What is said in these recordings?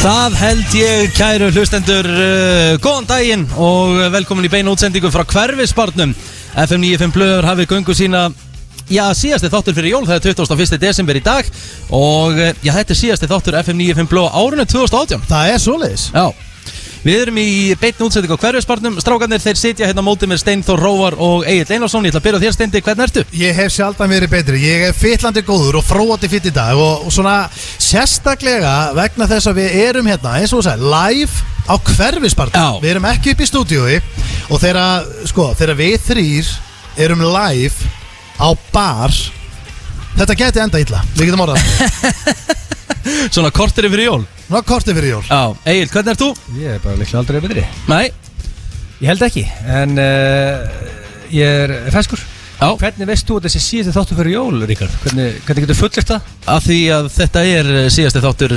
Það held ég, kæru hlustendur, góðan daginn og velkomin í beina útsendingu frá Hverfisbarnum. FM 95 Blöður hafið göngu sína, síðasti þáttur fyrir jól, það 21. desember í dag. Og þetta síðasti þáttur FM 95 Blöð árinu 2018. Það svoleiðis. Já, við erum í beinni útsendingu á Hverfisbarnum. Strákarnir, þeir sitja hérna á móti með Steinþór Róvar og Egill Einarsson. Ég ætla að byrja á þér, Steindi, hvernig ertu? Ég hef sjaldan verið betri, ég fyllandi góður og fróandi fytt í dag og svona sérstaklega vegna þess að við erum hérna, eins og þú sagði, live á Hverfisbarnum. Við erum ekki upp í stúdíói og þegar við þrír erum live á bar, þetta geti enda illa, við getum orðað. Svona kortir yfir jól. Ná, kortir fyrir jól. Já, Egill, hvernig ert þú? Ég bara líklega aldrei betri. Nei. Ég held ekki, en ég feskur. Já. Hvernig veist þú að þessi síðasti þáttur fyrir jól, Ríkard? Hvernig getur fullyrt það? Af því að þetta síðasti þáttur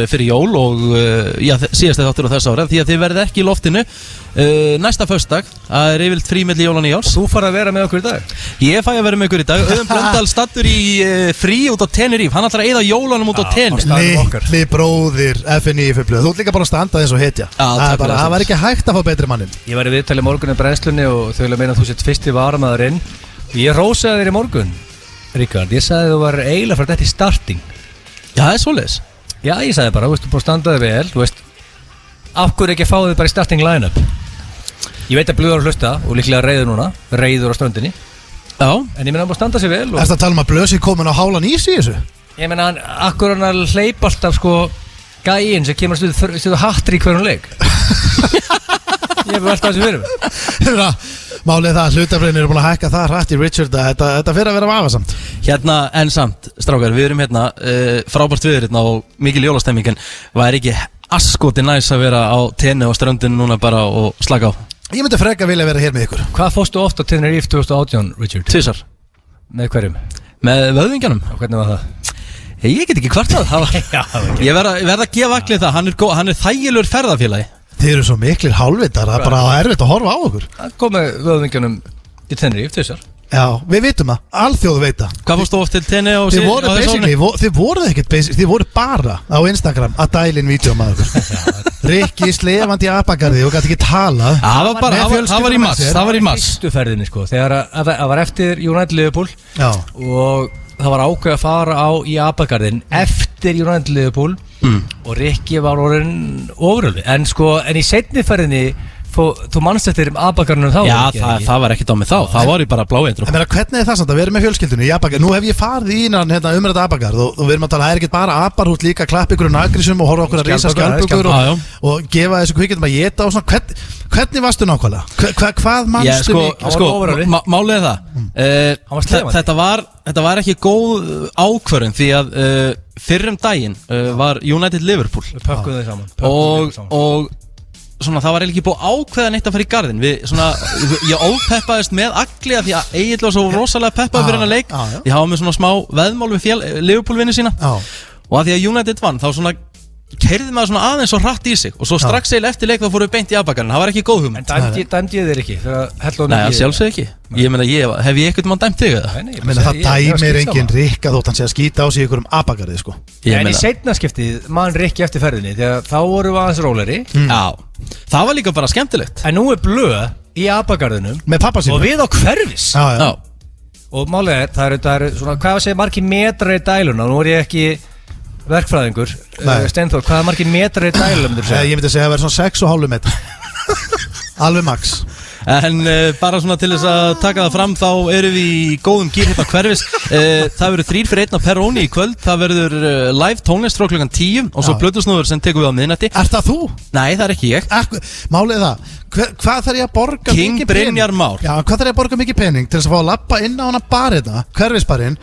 fyrir jól og síðasti þáttur á þess ára. Því að þið verðið ekki í loftinu næsta föstudag. Það yfirleitt frí milli jól og nýjárs. Þú farið að vera með okkur í dag? Ég fæ að vera með okkur í dag. Auðun Blöndal stattur í frí út á Tenerife. Hann ætlar að eyða jólunum út á Tenerife. Litli bróðir FN95 Blöð. Þú ert líka bara að standa eins og hetja. Það var ekki hægt að fá betri mannin. Ég var í viðtali morgun í brennslunni og þau vilja meina að þú sett fyrsti varamaðurinn. Ég rósaði þér í morgun, Ríkard. Ég sagði þú var eiginlega fyrir þetta í starting. Já, það svoleiðis. Já, ég sagði bara, þú veist, þú bara standaði vel. Þú veist, af hverju ekki fáið þið bara í starting line-up? Ég veit að Blöður að hlusta og líklega reiður núna, reiður á ströndinni. Já. En ég meina hann bara standa sig vel. Ertu að tala um að Blöð sé komin á hálan ís í þessu? Ég meina akkur hann að hleypa alltaf gæinn sem kemur að stuðu hattri í hverjum leik. Ég hef alltaf þessu fyrir mig. Málið það að hlutafræðin eru búin að hækka það hrætt í Richard að þetta fyrir að vera vafasamt. Hérna, en samt, strákar, við erum hérna frábært viður hérna og mikil jólastemmingin. Var ekki askoti næs að vera á tenni og ströndinu núna bara og slaka á? Ég myndi freka vilja vera hér með ykkur. Hvað fórstu ofta á Tenerife 2018, Richard? Tvisar. Með hverjum? Með vöðvingjanum. Og hvernig var það? Ég get ekki kvartað. Ég verð að gefa Agli það, hann er þægilegur ferðafélagi. Þið eru svo miklir hálfvitar, það er bara erfitt að horfa á okkur. Það kom með vöðvingjanum í Tenerife, tvisar. Já, við vitum það, alþjóðu veita. Hvað fórstu oft til tenni á Þið voru basically, þið voruð ekkert basically, þið voru bara á Instagram að dælinn vídeóm að okkur. Rikki slefandi í apagarði og gæti ekki tala. Það var í mars. Fyrstu ferðinni þegar það var eftir United Liverpool. Já. Og það var ákveð að fara í apagarðin eftir United Liverpool. Og Rikki var orðinn ofuröldi en í seinni ferðinni þú manst eftir abagarðinum þá. Já, það var ekkert á mig þá. Það var ég bara bláið. En hvernig það samt að vera með fjölskyldunni í abagarð? Nú hef ég farið í umrætt abagarð og við erum að tala, það ekki bara apar, þú ert líka að klappa ykkur nagrísum og horfa okkur að rísa skjaldbökur og gefa þessu kvikindum að geta og svona. Hvernig varstu nákvæmlega? Hvað manstu mikið? Málið það. Þetta var ekki góð ákvörðun því að fyrrum daginn var United Liverpool. Við pökkuðum þau saman. Og svona, það var eiginlega ekki búið ákveða neitt að fara í garðin. Ég ópeppaðist með Agli að því að Egill var svo rosalega peppað fyrir hennar leik. Ég hafa með svona smá veðmál við Liverpool-vinni sína. Og að því að United vann, þá svona keyrði maður svona aðeins og hratt í sig og svo strax eiginlega eftir leik þá fóru við beint í abagarðin. Það var ekki góð hugmynd. En dæmdi ég þér ekki? Nei, sjálfsög ekki. Ég meina, hef ég ekkert mann dæmt þig eða? Ég meina, það dæmir enginn Rikka þótt hann sé að skýta á sig ykkur abagarði, En í seinna skiptið mann Rikki eftir ferðinni þegar þá voru við aðeins róleri. Já, það var líka bara skemmtilegt. En nú er Blöð í abagarðinum með pappa sínu og við á Hverfis. Já. Og málið það eru svona, hvað segir margir metrar í dæluna? Nú er ég ekki verkfræðingur. Steinþór, hvað margir metrar í dæluna? Ég myndi segja að það verður svona 6,5 metrar. Alveg max. En bara svona til þess að taka það fram þá erum við í góðum gír hérna á Hverfis. Það verður 3 fyrir 1 á Peroni í kvöld. Það verður live tónlist frá klukkan 10 og svo plötusnúður sem tekum við á miðnætti. Er það þú? Nei, það er ekki ég. Málið það, hvað þarf ég að borga King mikið pening? Brynjar Már. Já, hvað þarf ég að borga mikið pening til þess að fá að lappa inn á hana barina, Hverfisbarinn,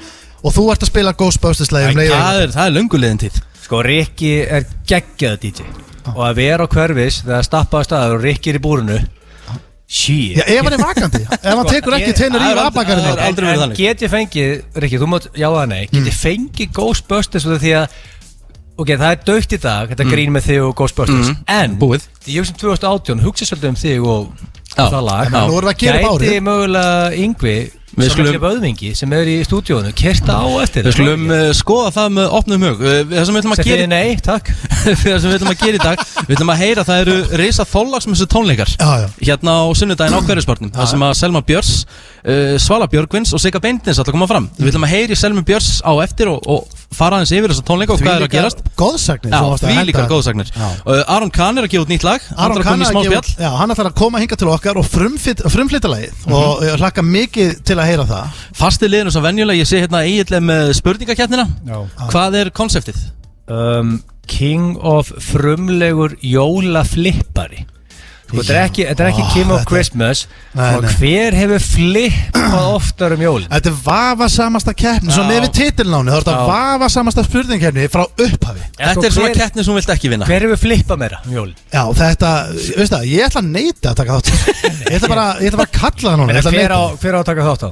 og þú ert að spila Ghostbusters-lagi Það er löngulegin tíð. Rikki er geggjað DJ og að vera á Hverfis þegar stappaði staður og Rikki er í búrinu. Já, ef hann er vakandi, ef hann tekur ekki Tenerife abagarðinu. En get ég fengið, Rikki, þú mátt já eða nei, get ég fengið Ghostbusters því að það er dautt í dag, þetta grín með þig og Ghostbusters, en ég hugsa 2018, hugsa svolítið þig og það lag. Nú erum við að gera bárið. Gæti mögulega Yngvi Samanlega Böðmingi sem í stúdíónu Kerta á eftir Við skulum skoða það með opnum hug Það sem við ætlum að gera nei, takk Það sem við ætlum að gera í dag Við ætlum að heyra það eru risa þóllagsmessu tónleikar Hérna á sunnudaginn á Hverfisbarnum Það sem að Selma Björns Svala Björgvins og Sigga Beintins ætla að koma fram Við ætlum að heyra í Selmu Björns á eftir og fara aðeins yfir þessa tónleika og hvað er að gerast Góðsagnir Því líkar góðsagnir Aron Kahn er að gefa út nýtt lag Aron Kahn hann ætlar að koma hinga til okkar og frumflytta lagið og ég hlakka mikið til að heyra það Fasti liðinu svo venjulega, ég sé hérna eiginlega með spurningakeppnina Hvað er konseptið? King of frumlegur jólaflippari Þetta er ekki King of Christmas Hver hefur flippað oftar jólin? Þetta er vafasamasta keppni Svo með við titilnáni þá er þetta vafasamasta spurningkeppni frá upphafi Þetta er svona keppni sem þú vilt ekki vinna Hver hefur flippað meira jólin? Já, þetta, veist það, ég ætla að neita að taka þátt Ég ætla bara að kalla það núna Hver á að taka þátt á?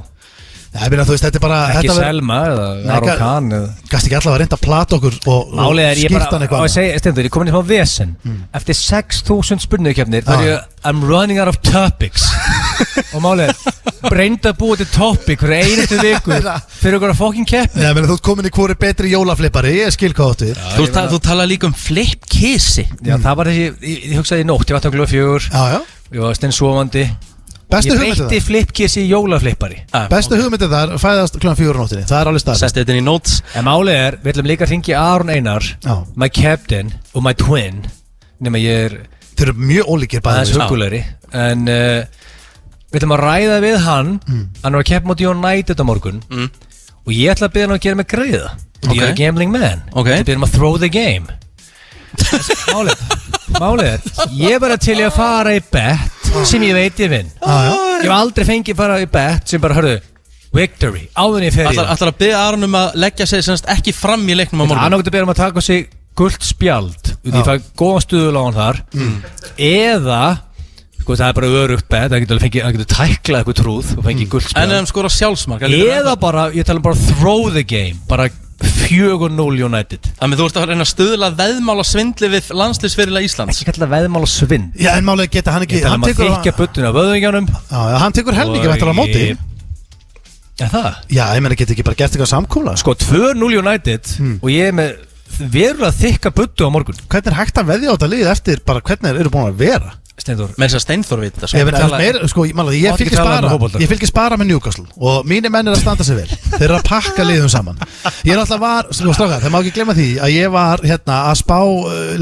Ég meina, þú veist, þetta er bara Ekki Selma eða Aron Kahn Gast ekki allavega að reynda að plata okkur og skipta hann eitthvað Stendur, ég er komin í smá vesen Eftir 6.000 spurningkeppnir I'm running out of topics Og málið reynda að búa til topic fyrir einustu viku fyrir okkur að fucking keppni Já, menn þú ert komin í hvori betri jólaflippari Ég skil hvað áttu Þú tala líka flipkissi Já, það var þessi, ég hugsaði í nótt Ég var takkulega 4 Ég var steinsofandi Ég breytti flipkissi í jólaflippari Bestu hugmyndið þar fæðast kl. 4 nóttinni Það er alveg stað Sest þetta inn í notes En málið við ætlum líka að hringja Aron Einar My captain og my twin Nefnum að ég Þeir eru mjög ólíkir bæði Það er hugulegri En við ætlum að ræða við hann Hann er að keppa móti United á morgun Og ég ætla að byrja hann að gera mig greiða Ég er a gambling man Ég ætla að byrja hann að throw the game Málið ég bara til að fara í bet sem ég veit ég vinn Ég hef aldrei fengið fara í bet sem bara, hörðu, victory áður en ég fer í Ætlar að byggja Aron að leggja sig semst ekki fram í leiknum á morgun Hann átti að byrja að taka sig gult spjald Því það er góðan stuðul á hann þar Eða sko það er bara örugt bet Það getur tæklað eitthvað trúð og fengið gult spjald En skora sjálfsmark Eða bara, ég tala bara throw the game Bara 4-0 United Þannig þú ert að reyna að stuðla veðmála svindli við landsliðsferila Íslands Ekki kalla veðmála svindl Já, en málega geta hann ekki Hann tekur að þykja buttuna á vöðungjónum Hann tekur helmingi væntanlega á móti Já, það? Já, ég meina geta ekki bara gert eitthvað samkúla Sko, 2-0 United Og ég er með verulega þykka buttu á morgun Hvernig er hægt að veðja á þetta lið eftir bara hvernig eru búin að vera? Steinþór Menn sem Steinþór veit Ég fylgist bara með Newcastle Og mínir menn að standa sig vel Þeir eru að pakka liðum saman Ég er alltaf strákar, það má ekki glemma því Að ég var að spá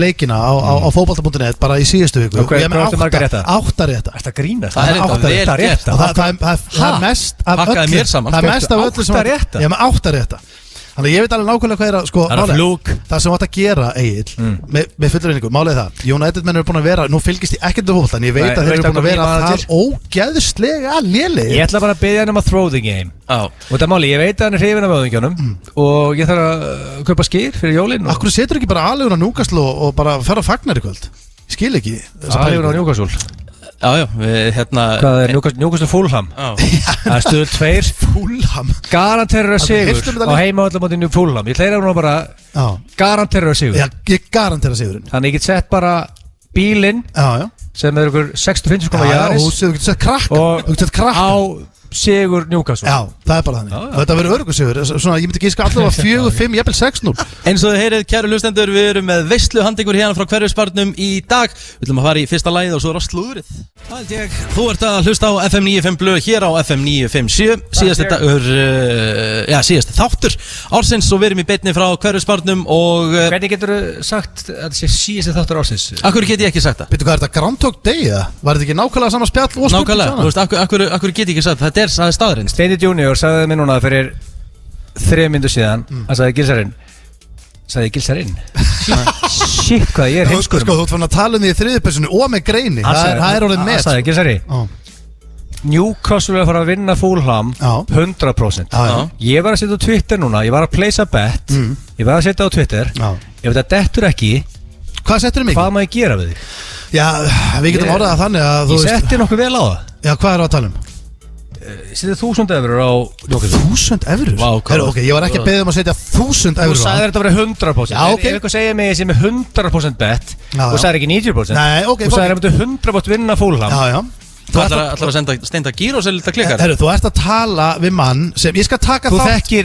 leikina Á fótbolta.net bara í síðustu viku Ég er með 8 rétta Það er grínast Það er rétt Það er mest af öllu Það er mest af öllu sem Ég er með 8 rétta Þannig að ég veit alveg nákvæmlega hvað er að sko það sem átt að gera Egill með fullri vinningu, málið það United menn eru búin að vera, nú fylgist ég ekkert um fótbolta en ég veit að þeir eru búin að vera það ógeðslega lélegir Ég ætla bara að biðja hann að throw the game og það máli, ég veit að hann hrifinn af vöðungjónum og ég þarf að kaupa skýr fyrir jólin Akkur setur ekki bara aðlegur á Newcastle og bara ferða fagnar í kvöld Ég skil ekki Aðlegur á Newcastle Já, Hvað er Newcastle Fulham? Það er stöðul 2 Fulham Garanterur að sigur á heimavöllum móti Fulham Ég hleyra hún bara Garanterur að sigur Já, ég garantera sigurinn Þannig ég get sett bara bílinn sem er ykkur 65 koma Yaris og þú getur sett krakka á sigur Newcastle Já, það er bara þannig og þetta verður öruggur sigur Svona, ég myndi ekki allavega 4-5, jafnvel 6-0 Eins og þið heyrið, kæru hlustendur Við erum með veisluhandingur hérna frá Hverfisbarnum í dag Við ætlum að fara í fyrsta lagið og svo er á slúðrið Það held ég, þú ert að hlusta á FM 95 Blöð hér á FM 957 síðasti þáttur ársins og við erum í beinni frá Hverfisbarnum og Hvernig getur þú sagt að þetta sé síðasti þáttur ársins? Akkur get ég ekki sagt það? Býttu hvað er þetta, Groundhog Day eða? Var þetta ekki nákvæmlega sama spjall og spurning saman? Nákvæmlega, akkur get ég ekki sagt það? Það er staðurinn Steini Junior sagði mér núna fyrir 3 mínútur síðan Hann sagði Gilsarinn Shit hvað ég er heimskur Sko þú ert fann að tala um því í þriðjupersonu og með greini Það er orðin með Hann sagði Gilsari Newcastle er að fara að vinna Fulham 100% Ég var að setja á Twitter núna Ég var að place a bet Ég var að setja á Twitter Ef þetta dettur ekki Hvað settur mikið? Hvað má ég gera við því? Já, við getum orðað þannig að Ég setti nokkuð vel á það Já, hvað er að tala um? Ég setja 1000 eurur á 1000 eurur? Ok, ég var ekki að beða um að setja 1000 eurur á Þú sagði þetta að vera 100% Ef eitthvað segja mig sem er 100% bet Þú sagði ekki 90% Nei, ok Þú sagði að þetta 100% vinna Fulham Ætlar að senda Steinda Gírós eða þetta klikkar? Herru, þú ert að tala við mann sem ég skal taka Þú þekkir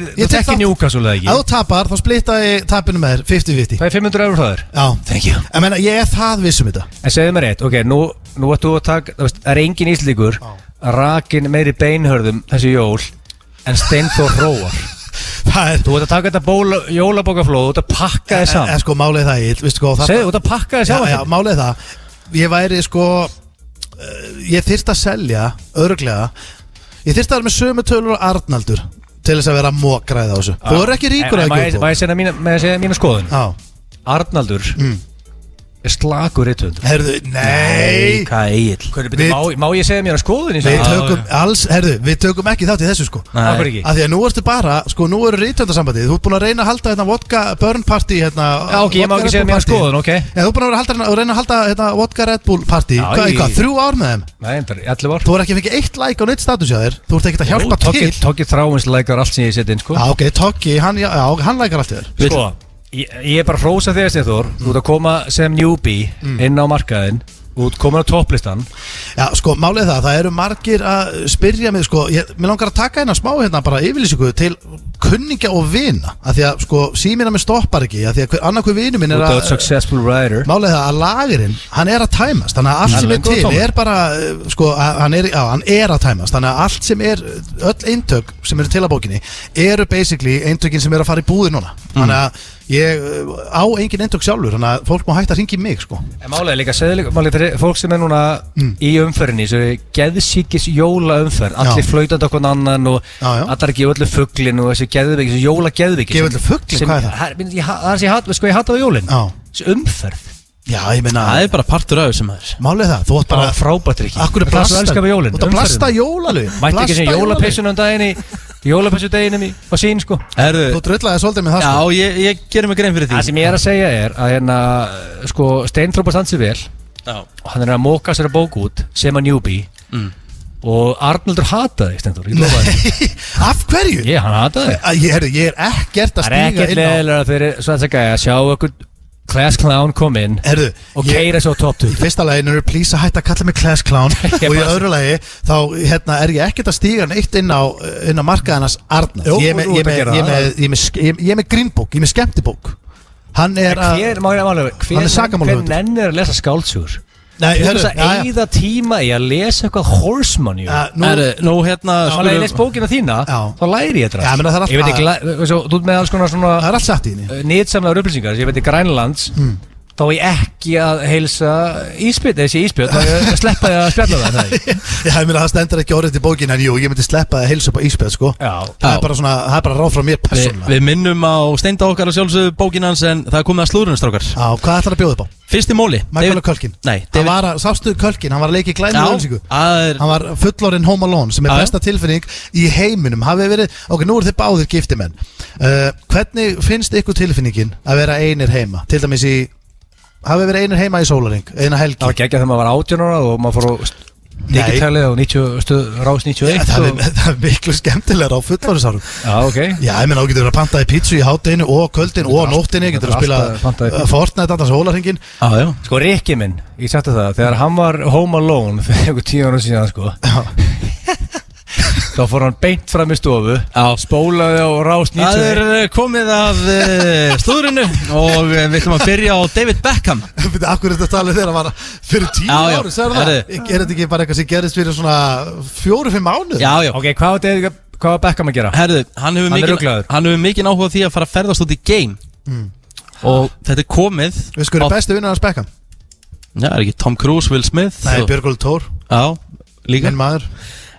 Newcastle eða ekki? Ef þú tapar, þá splitta ég tapinu með þér 50-50. Það er 500 € það er? Já. Thank you. En menna, ég er það vissum þetta. En segðu mér eitt, ok, nú ert þú að taka, það er engin íslíkur rakin meiri beinhörðum þessi jól en Steinþór Hróar. Þú ert að taka þetta jólabókaflóð, þú ert að pakka þið saman. Sko, málið það, segðu, þú ert að pakka þið saman. Já, málið það, ég væri sko, ég þyrst að selja, örglega, ég þyrst að vera með sömu tölur og Arnaldur til þess að vera mókræð á þessu. Þú er ekki ríkur að gera. Má ég segja mína skoðun? Já. Arnaldur er slagur rithöfundur. Herðu, nei. Hvað Egill? Má ég segja mér að skoðun í þessu? Við tökum ekki þátt í þessu sko. Af hverju ekki? Af því að nú ertu bara, sko, nú eru rithöfundarsambandið. Þú ert búin að reyna að halda hérna vodka burn party hérna. Já, ok, ég má ekki segja mér að skoðun, ok. Já, þú ert búin að reyna að halda hérna vodka Red Bull party. Hvað, 3 ár með þeim? Nei, 11 ár. Þú er ekki að fengið 1 like á neitt status hjá þér. Þú ert ekkert að hjálpa til. Toggi þráins lækar allt sem ég seti inn, sko. Já, ok, Toggi, hann lækar allt þér. Sko, ég er bara að hrósa þér, Steinþór. Þú ert að koma sem newbie inn á markaðinn. Þú ert komin á topplistan. Já, sko, málið það eru margir að spyrja mig, sko, mér langar að taka hérna smá hérna bara yfirlýsingu til kunningja og vina, af því að, sko, símina mig stoppar ekki, af því að annarkvör vinur minn er að successful writer. Málið það að lagirinn, hann er að tæmast, þannig að allt sem er til er bara, sko, hann er að tæmast, þannig að allt sem er, öll eintök sem eru til að bókinni eru basically eintökin sem eru að fara í búðir núna, þannig að ég á engin eintök sjálfur, þannig að fólk má hægt að hringja í mig, sko. En málið er líka, málið fyrir fólk sem er núna í umferðinni, þessu geðsíkis jólaumferð, allir flautandi okkur annan og allar ekki öllu fugglin og þessi geðveiki, þessi jólageðveiki. Gefa öllu fugglin, hvað er það? Það er sem ég hata á jólinn, þessi umferð. Já, ég meina, það er bara partur af þessum aður. Málið það, þú átt bara frábært ekki. Akkur er blasta, þú átt að blasta jólalögin. Mætti ekki sem jólapeysunum daginn í jólapeysudeginum á sín, sko. Þú dröllaði svolítið með það, sko. Já, ég gerir mig grein fyrir því. Það sem ég er að segja er að hérna, sko, Steinþór stansi vel og hann er að móka sér að bók út sem að newbie og Arnaldur hataði Steinþór, ég lofa þér. Af hverju? Hann hataði. Ég er ekkert að stíga inn á. Það er ekkert leðilega fyrir svo að sjá okkur Class Clown kom inn og keira svo top 2. Í fyrsta lagi, nú er please að hætta að kalla mig Class Clown og í öðru lagi, þá er ég ekkert að stíga neitt inn á markaðarnas Arnald. Ég er með grínbók, ég er með skemmtibók. Hann er sakamálahundur. Hver nennir að lesa skáldsögur? Nei, þú veist að eigða tíma í að lesa eitthvað Horseman. Nú hérna ég les bókina þína, þá læri ég þetta. Ég veit ekki, þú með alls konar svona, það er allt satt í henni, nýtsamlegar upplýsingar. Ég veit í Grænlands þá er ég ekki að heilsa íspjöld, þessi íspjöld, þá sleppa ég að spjalla það. Já, ég meina það stendur ekki orðið til bókina, en jú, ég myndi sleppa að heilsa upp á íspjöld, sko. Það er bara svona, það er bara ráð frá mér persónulega. Við minnum á Steinda okkar og sjálfsögðu bókinans, en það er komið að slúðrunum, strákar. Já, hvað ætlar að bjóða upp á? Fyrsti móli. Michael Culkin. Nei, sástu Culkin, hann var að leika í Glænir Ölsingu. Hann var fullorinn Home Alone, sem er besta tilfinning í heiminum. Ok, nú eru þið báðir giftimenn. Hvernig finnst ykkur tilfinningin að vera einir heima? Til dæmis hafið verið einir heima í sólarhring, eina helgi. Það var geggjað þegar maður var 18 ára og maður fór á digitælið á rás 91. Það er miklu skemmtilegra á fullorðinsárum. Já, ok. Já, ég meina, þú getur að pantaði pítsu í hátteginu og kvöldin og nóttinni, getur að spila Fortnite alltaf sólarhringin. Sko, Rikki minn, ég sagði það, þegar hann var Home Alone fyrir 10 ára síðan, sko, þá fór hann beint fram í stofu, spólaði á rás 91. Það er komið að slúðrinu og við ætlum að byrja á David Beckham. Akkur er þetta talið þegar hann var fyrir 10 ári, sagði það? Er þetta ekki bara eitthvað sem gerist fyrir svona 4-5 mánuð? Já. Ok, hvað var Beckham að gera? Herðu, hann hefur mikinn áhuga því að fara að ferðast út í game og þetta er komið. Við skoðum bestu vinnar hans Beckham. Já, er ekki Tom Cruise, Will Smith? Nei, Björgólfur Thor. Já, líka. Minn maður.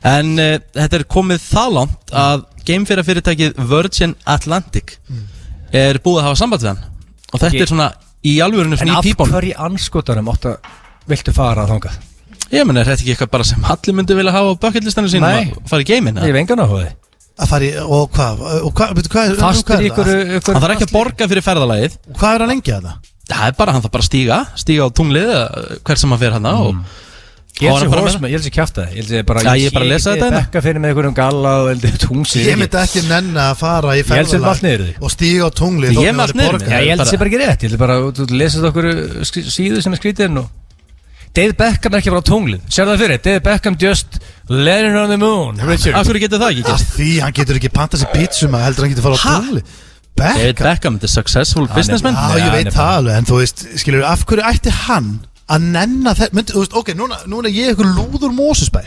En þetta er komið það langt að geimferðafyrirtækið Virgin Atlantic er búið að hafa samband við hann og þetta er svona í alvörinu svona í pípónum. En af hverju anskotanum viltu fara að þangað? Ég menn, er þetta ekki eitthvað bara sem allir myndi vilja hafa á bucketlistanum sínum að fara í geiminn? Ég hef engan áhuga því. Að fara í, og hvað? Fastur ykkur... Hann þarf ekki að borga fyrir ferðalagið. Hvað er hann lengi að það? Það er bara, hann þarf bara að stíga á tunglið hver sem hann fer hana og Ég held sér kjafta það. Ég bara lesa þetta bekka fyrir með einhverjum galla og tungsi. Ég myndi ekki nenna að fara í ferðalag og stíga á tunglið. Ég held sér bara ekki rétt. Ég held bara að þú lesast okkur síðu sem er skrítið David Beckham er ekki bara á tunglið. Sérðu það fyrir? David Beckham just landing on the moon. Richard. Af hverju getur það ekki gert? Því hann getur ekki pantað sér pítsum að heldur hann getur fara á tungli. David Beckham, the successful businessman. Já, ég veit það alveg, en þú veist, skilur, af hverju ætti hann að nenna þetta, þú veist, ok, núna er ég ykkur lúður Mósusbæ.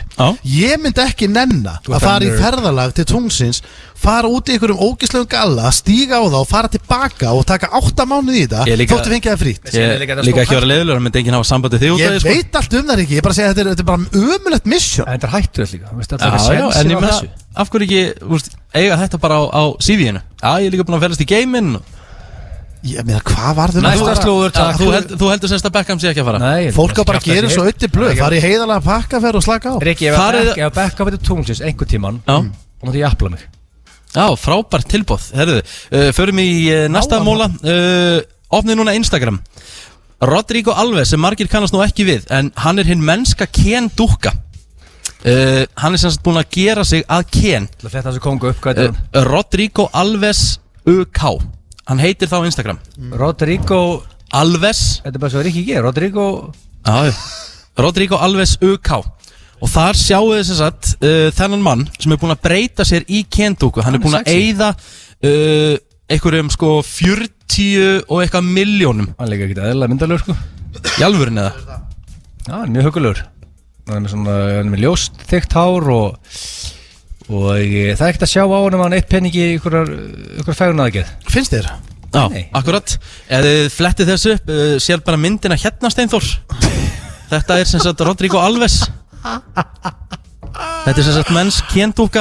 Ég myndi ekki nenna að fara í ferðalag til tunglsins, fara út í ykkurum ógeðslegum galla, stíga á það og fara tilbaka og taka 8 mánuði í það, þóttu fengið það frýtt. Ég líka ekki vera leiðilegur, hann myndi enginn hafa sambandi þig út af því, sko. Ég veit allt um það ekki, ég bara segja að þetta er bara ömulegt mission. Þetta er hættulegt líka, veist, en ég meina, af hverju ekki, úrst, eiga þetta bara á CV-inu? Já, ég er líka búin að ferðast í geiminn. Ég meina, hvað var þau? Þú heldur semst að Beckham sé ekki að fara? Nei, fólk á bara að gera svo ötti blöð, fara í heiðalega pakkaferð og slaka á. Rikki, ef Beckham veitur tungsins einhver tíman, þá mátti ég appla mig. Já, frábært tilboð. Herðu, förum í næsta móla. Opnið núna Instagram. Rodrigo Alves, sem margir kannast nú ekki við, en hann er hinn mennska Ken dúkka. Hann er semst búin að gera sig að Ken. Þetta þessu kongu upp, hvað er það? Rodrigo Alves UK. Hann heitir þá á Instagram Rodrigo Alves. Þetta er bara svo Rikki G, Rodrigo Alves UK. Og þar sjáu þið sem sagt þennan mann sem er búin að breyta sér í Ken-dúku. Hann er búin að eyða einhverjum sko 40 og eitthvað milljónum. Hann líka ekki eðlilega myndalegur sko. Í alvörin eða? Já, hann er mjög hugulegur. Hann er með ljóst, þykkt hár og það er ekkert að sjá á hann að hann eitt penningi í ykkur fægunaðageð. Finnst þér? Já, akkurat. Ef þið flettið þessu upp, sér bara myndina hérna Steinþór. Þetta er sem sagt Rodrigo Alves. Þetta er sem sagt menns Ken-dúka.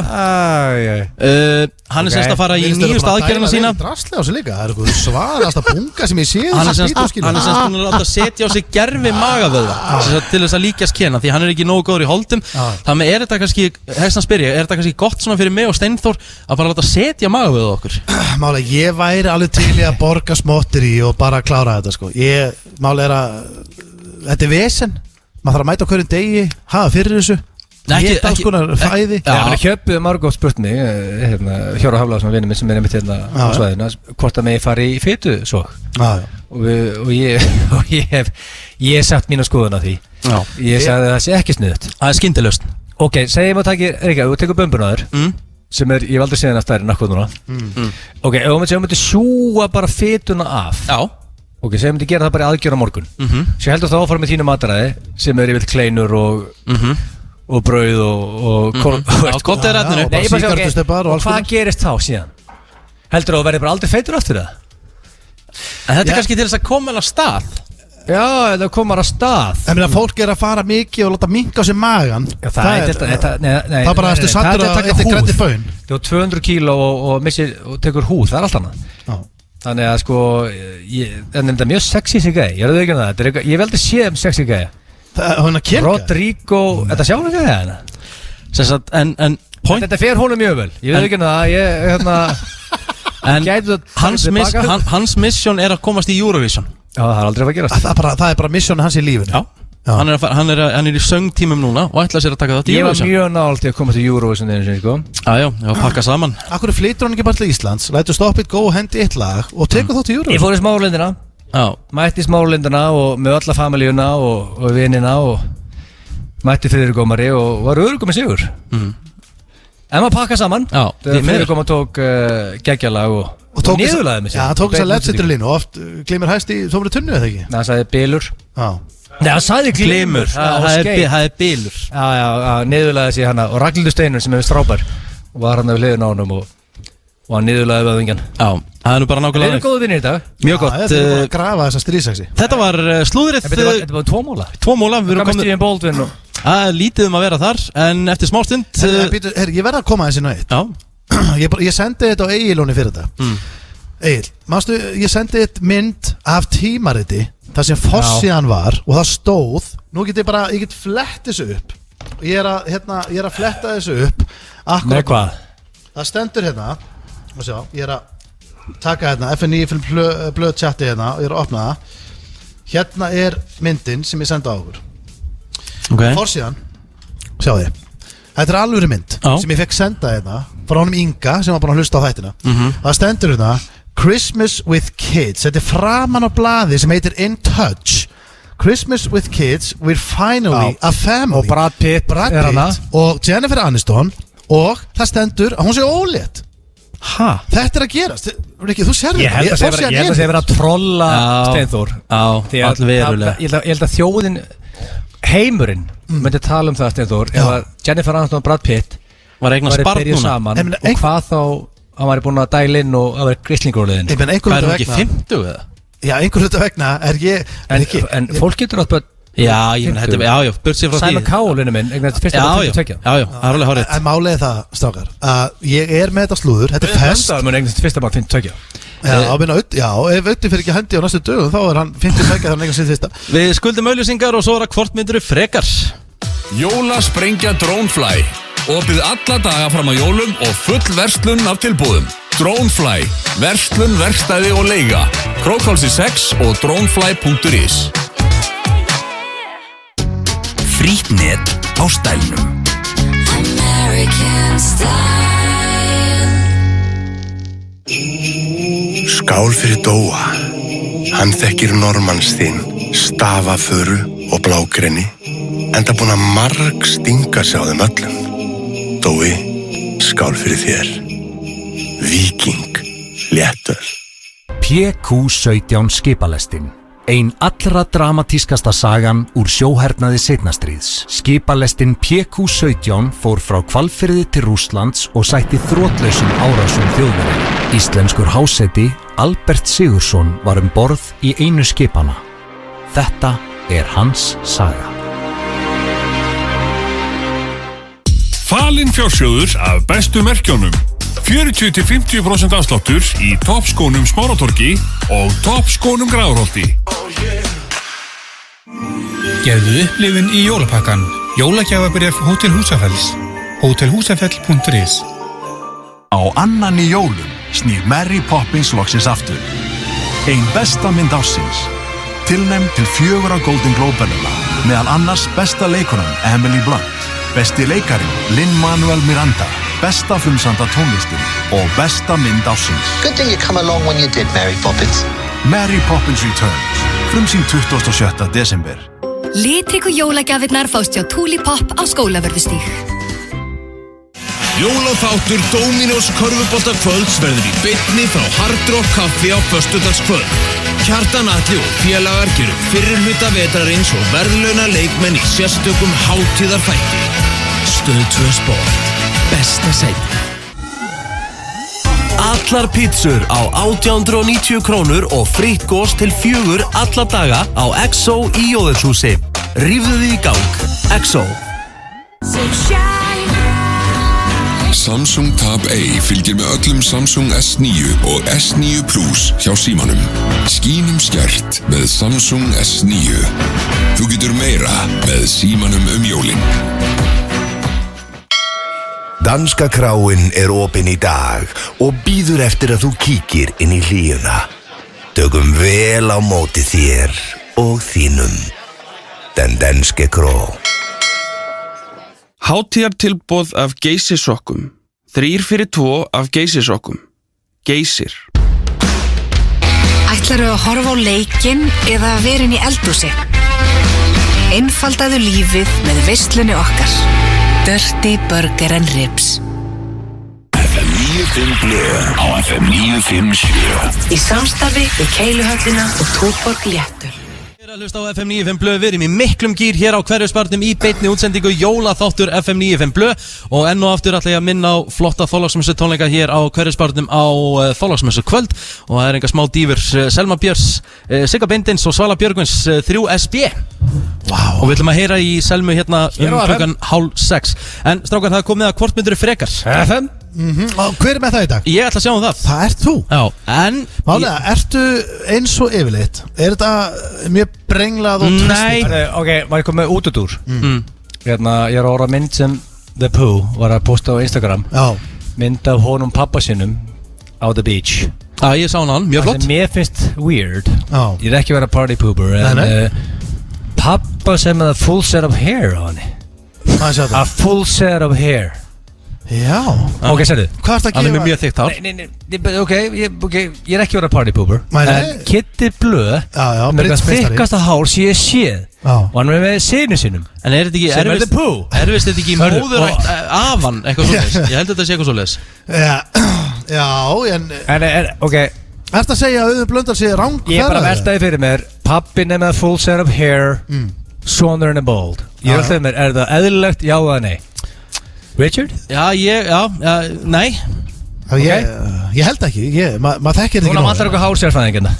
Hann er semst að fara í nýjustu aðgerðina sína. Drastlega á sig líka, það er eitthvað svarasta bunga sem ég sé. Hann er semst búin að láta setja á sig gerfi magavöðva til þess að líkjast Ken, því hann er ekki nógu góður í holdum. Þannig er þetta kannski, hefst að spyrja, er þetta kannski gott svona fyrir mig og Steinþór að bara láta setja magavöðva okkur? Málega, ég væri alveg til í að borga smottir í og bara klára þetta sko. Málega er að, þetta er vesen, maður þarf að mæta hverjum degi, hafa fyrir þessu. Ég er alls konar fæði. Já, Hjöppu Margot spurt mig Hjóra Haflaðarsson, vinur minn sem er einmitt hérna á svæðinu, hvort að megi fara í fitu svo. Og ég sagt mína skoðun af því. Ég sagði að það sé ekki sniðut. Það er skyndilaust. Ok, segjum að Rikka, þú tekur bömbuna þér sem er, ég hef aldrei séð hennar stærri nakkuð núna. Ok, ef þú myndi sjúga bara fituna af. Já. Ok, segjum myndi gera það bara í aðgjör á morgun. Sér heldur þá að fara með þínu mataræði sem er yfir kleinur og brauð og gott er rættinu. Og hvað gerist þá síðan? Heldur þú að verði bara aldrei feitur aftur það? Þetta er kannski til þess að koma á stað. Já, það komar að stað. En meina, fólk er að fara mikið og láta minka á sig magan. Það er bara að stu sattur að þetta grætti faun. Þú er 200 kíló og tekur húð, það er allt annað. Þannig að sko þetta er mjög sexy sig gæi. Ég vil aldrei sé sexy gæi. Rodrigo, þetta sjáum við það en þetta fer honum mjög vel. Ég veit ekki það hans mission er að komast í Eurovision. Já, það er aldrei að gerast. Það er bara mission hans í lífinu. Hann er í söngtímum núna og ætla sér að taka það til Eurovision. Ég var mjög nált í að koma til Eurovision Já, pakka saman. Akkur flytur hann ekki bara til Íslands, lætur Stop It Go og hendi eitt lag og tekur þá til Eurovision. Ég fór í Smáralindina. Mætti Smáralindina og með alla familíuna og vinina og mætti Friðrikómari og var örugum með sigur. En maður pakka saman. Þegar Friðrikómar tók geggjalag og niðurlaði með sig. Já, hann tók þess að ledsetturlínu og oft glimur hæst í tómri tunnu eða ekki? Nei, hann sagði bilur. Nei, hann sagði glimur. Það er bilur. Já, niðurlaði sig hana og Ragnhildur Steinur sem er strápar og var hann af hliðin á honum og hann niðurlaði vöðvingan. Já, það er nú bara nákvæmlega. Við erum góðu vinnir í dag. Mjög gott. Þetta er bara að grafa þessa stríðsaxi. Þetta var slúðrið. Þetta var 2 móla. 2 móla. Hvað með Stephen Baldwin? Það er lítið að vera þar, en eftir smástund ég verða að koma þessi ná eitt. Ég sendi þetta á Egilóni fyrir þetta. Egil, mástu, ég sendi þetta mynd af tímariti þar sem Fossian var og það stóð. Nú get ég get flett þessu upp. Ég er að fletta þessu upp. Með hvað? Það stendur hérna. Sjá, ég er að taka hérna FNI fyrir blöð chatti hérna og ég er að opna það. Hérna er myndin sem ég senda á okkur. Forsíðan, sjá þið. Þetta er alvöru mynd sem ég fekk senda hérna frá honum Inga sem var búin að hlusta á þættina. Það stendur hérna Christmas with Kids. Þetta er framan á blaði sem heitir In Touch Christmas with Kids, we're finally a family. Og Brad Pitt og Jennifer Aniston. Og það stendur að hún sé ólétt. Þetta að gerast Rikki, þú sér þetta. Ég held að það sé verið að trolla Steinþór. Allverulega. Ég held að þjóðin, heimurinn myndi tala það, Steinþór, ef að Jennifer Aniston og Brad Pitt var eignast barn núna saman, og hvað þá hann væri búin að dæla inn og að vera grislingur Hvað er hún ekki 50 eða? Já, einhver hluta vegna En fólk getur átt Já, burt sér frá því Simon Cowell, minn, fyrsta Já, það er alveg hárið En málið það, strákar, að ég er með þetta slúður, þetta fest Mun eignast fyrsta barn 52 Já, ef Ötti fyrir ekki hendi á næstu dögum þá er hann 52 þegar hann eignast sitt fyrsta Við skuldum auglýsingar og svo er að hvort myndur frekar Jólasprengja Dronefly Opið alla daga fram á jólum og full verslun af tilbúðum Dronefly, verslun, verkstæði og leiga Krókhálsi 6 og dronefly.is Frítt net á stælnum American style Skál fyrir Dóa. Hann þekkir Normans þinn, stafaföru og blágrenni, enda búin að marg stinga sig á þeim öllum. Dói, skál fyrir þér. Víking, léttöl. PQ-17 skipalestin. Ein allra dramatískasta sagan úr sjóhernaði seinastríðs. Skipalestin PQ-17 fór frá Hvalfirði til Rússlands og sætti þrotlausum árásum Þjóðverja. Íslenskur háseti Albert Sigursson var borð í einu skipana. Þetta er hans saga. Falinn fjársjóður af bestu merkjónum 40-50% afsláttur í toppskónum Smáratorgi og toppskónum Grafarholti. Gefðu upplifun í jólapakkan. Jólagjafabréf Hótel Húsafells. Hótelhúsafell.is. Á annan í jólum snýr Mary Poppins loksins aftur. Ein besta mynd ársins. Tilnefnd til 4 Golden Globe-verðlauna, meðal annars besta leikonan Emily Blunt, besti leikarinn Lin-Manuel Miranda, besta frumsamda tónlistin og besta mynd ársins. Good thing you come along when you did, Mary Poppins. Mary Poppins Returns, frumsýnd 27. desember. Litríku jólagjafirnar fást hjá Tulipop á Skólavörðustíg. Jólaþáttur Dominos körfuboltakvölds verður í beinni frá Hard Rock Café á föstudagskvöld. Kjartan Atli og félagar gerum fyrrihluta vetrarins og verðlauna leikmenn í sérstökum hátíðarþætti. Stöð 2 Sport. Besta sæti. Allar pizzur á 1890 krónur og fritt gos til 4 alla daga á Exo í Jóðurshúsi. Rífðu þið í gang. Exo. Samsung Tab A fylgir með öllum Samsung S9 og S9 Plus hjá símanum. Skínum skært með Samsung S9. Þú getur meira með símanum jólin. Danska kráin opin í dag og býður eftir að þú kíkir inn í hlíuna. Tökum vel á móti þér og þínum. Den danske krá. Hátíðartilboð af Geysir-sokkum. 3 fyrir 2 af Geysir-sokkum. Geysir. Ætlarðu að horfa á leikinn eða vera inn í eldhúsi? Einfaldaðu lífið með veislunni okkar. Dirty Burger and Ribs. FM 95 blöð á FM 957. Í samstarfi við Keiluhöllina og Túborg léttöl. Hlusta á FM 95 blöð, við erum í miklum gýr hér á Hverfisbarnum í beinni útsendingu jólaþáttur FM 95 blöð og enn og aftur ætla ég að minna á flotta Þorláksmessu tónleika hér á Hverfisbarnum á Þorláksmessu kvöld og það er enga smá dýfur, Selma Björns, Sigga Bindins og Svala Björgvins 3SB. Wow. Og við ætlum að heyra í Selmu hérna klukkan 5:30. En strákar, það er komið að hvort myndur frekar FM. Og hver er með það í dag? Ég ætla að sjá það. Það ert þú? Já, en Málega, ertu eins og yfirleitt? Er þetta mjög brenglað og tvistið? Nei. Ok, var ég komið út úr Hérna, ég er að orða mynd sem The Pooh var að posta á Instagram. Já. Mynd af honum pappa sinum á the beach. Já, ég sá hann, mjög flott. Það sem mér finnst weird. Já. Ég er ekki að vera party pooper en pappa sem með a full set of hair á hann. Hvað sjá það? A full set of hair. Já. Ok, sérðu. Hvað ertu að Hann er með gefa? mjög þykkt hár. Nei, ok, ég er ekki verið að party pooper. Nei. En Kitty Blöð já, með það Bridge-meistari. þykkasta hár sem ég séð. Já. Og hann er með sinu sínum. En er þetta ekki Sem er the poo. erfist þetta ekki Hörðu, móðurætt af hann eitthvað svoleiðis? Ég held að þetta sé eitthvað svoleiðis. Já, En, ok. Ertu að segja að Auður Blöndal sé rang Ég er bara að veltaði fyrir mér. Pappin er með full set of hair. Sonur er bald. Ég er alltaf mér, er það eðlilegt, já eða nei? Richard? Nei. Ég held ekki, maður þekkir þetta ekki Núna vantar eitthvað hársérfæðingina.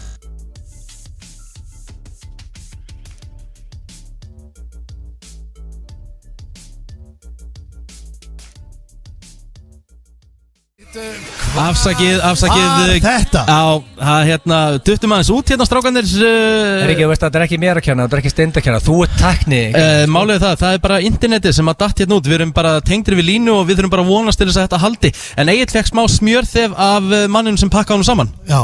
Afsakið þetta? Já, duttum aðeins út hérna strákanir Riki, veist að þetta er ekki mér að kenna, þetta er ekki Steind að kenna. Þú er tekni. Málið er það er bara internetið sem að datt hérna út. Við erum bara tengdir við línu og við þurfum bara að vonast til þess að þetta haldi. En Egill fekk smá smjörþef af manninu sem pakka honum saman. Já.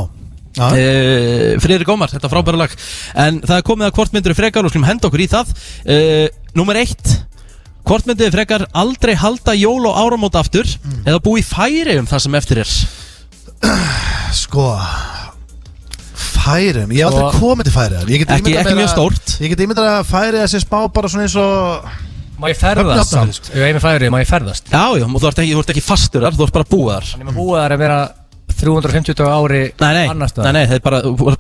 Friðrik Ómar, þetta frábæra lag. En það er komið að hvort myndur frekar og skulum henda okkur í það. Númer 1. Hvort myndið þið frekar aldrei halda jól og áramót aftur eða búi í Færeyjum það sem eftir er? Sko Færeyjum, ég hef aldrei komið til Færeyjum. Ekki mjög stórt. Ég get ímyndað að Færeyja sé spá bara svona eins og Má ég ferðast samt? Ef ég er með Færeyjum, má ég ferðast? Já, þú ert ekki fastur þar, þú ert bara að búa þar. Þannig að búa þar að vera 350 ári annars staðar. Nei, þú ert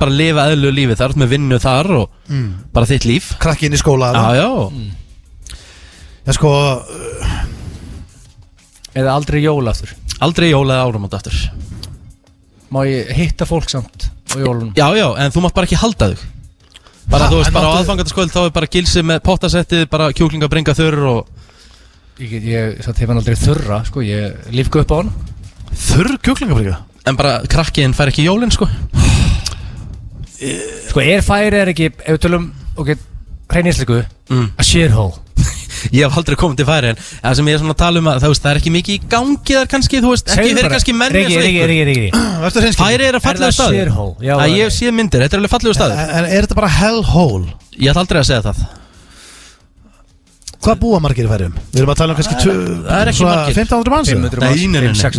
bara að lifa eðlilegu lífi þar, með vinnu þar og bara þitt líf. Krakki inn í skóla. Já. Já, sko Eða aldrei jól aftur. Aldrei jól eða áramót aftur. Má ég hitta fólk samt á jólunum? Já, en þú mátt bara ekki halda þig. Bara þú veist, bara á aðfangandaskvöld þá er bara gilsið með pottasettið, bara kjúklinga bringa þurr og Ég satt hefði aldrei þurra, sko, ég lífgu upp á hann. Þurr kjúklinga bringa? En bara krakkiðin fær ekki jólinn, sko. Sko, Færeyjar er ekki, ef við tölum, ok, hrein íslensku, a shithole. Ég hef aldrei komið til Færeyjar, en það sem ég er svona að tala um að það er ekki mikið í gangi þar kannski, þú veist, ekki fyrir kannski menni Riki. Færeyjar er að fallegu staður. Það ég sé myndir, þetta er alveg fallegu staður. En er þetta bara hellhole? Ég ætla aldrei að segja það. Hvað búa margir í Færeyjum? Við erum að tala um kannski það er ekki margir. 1500 manns?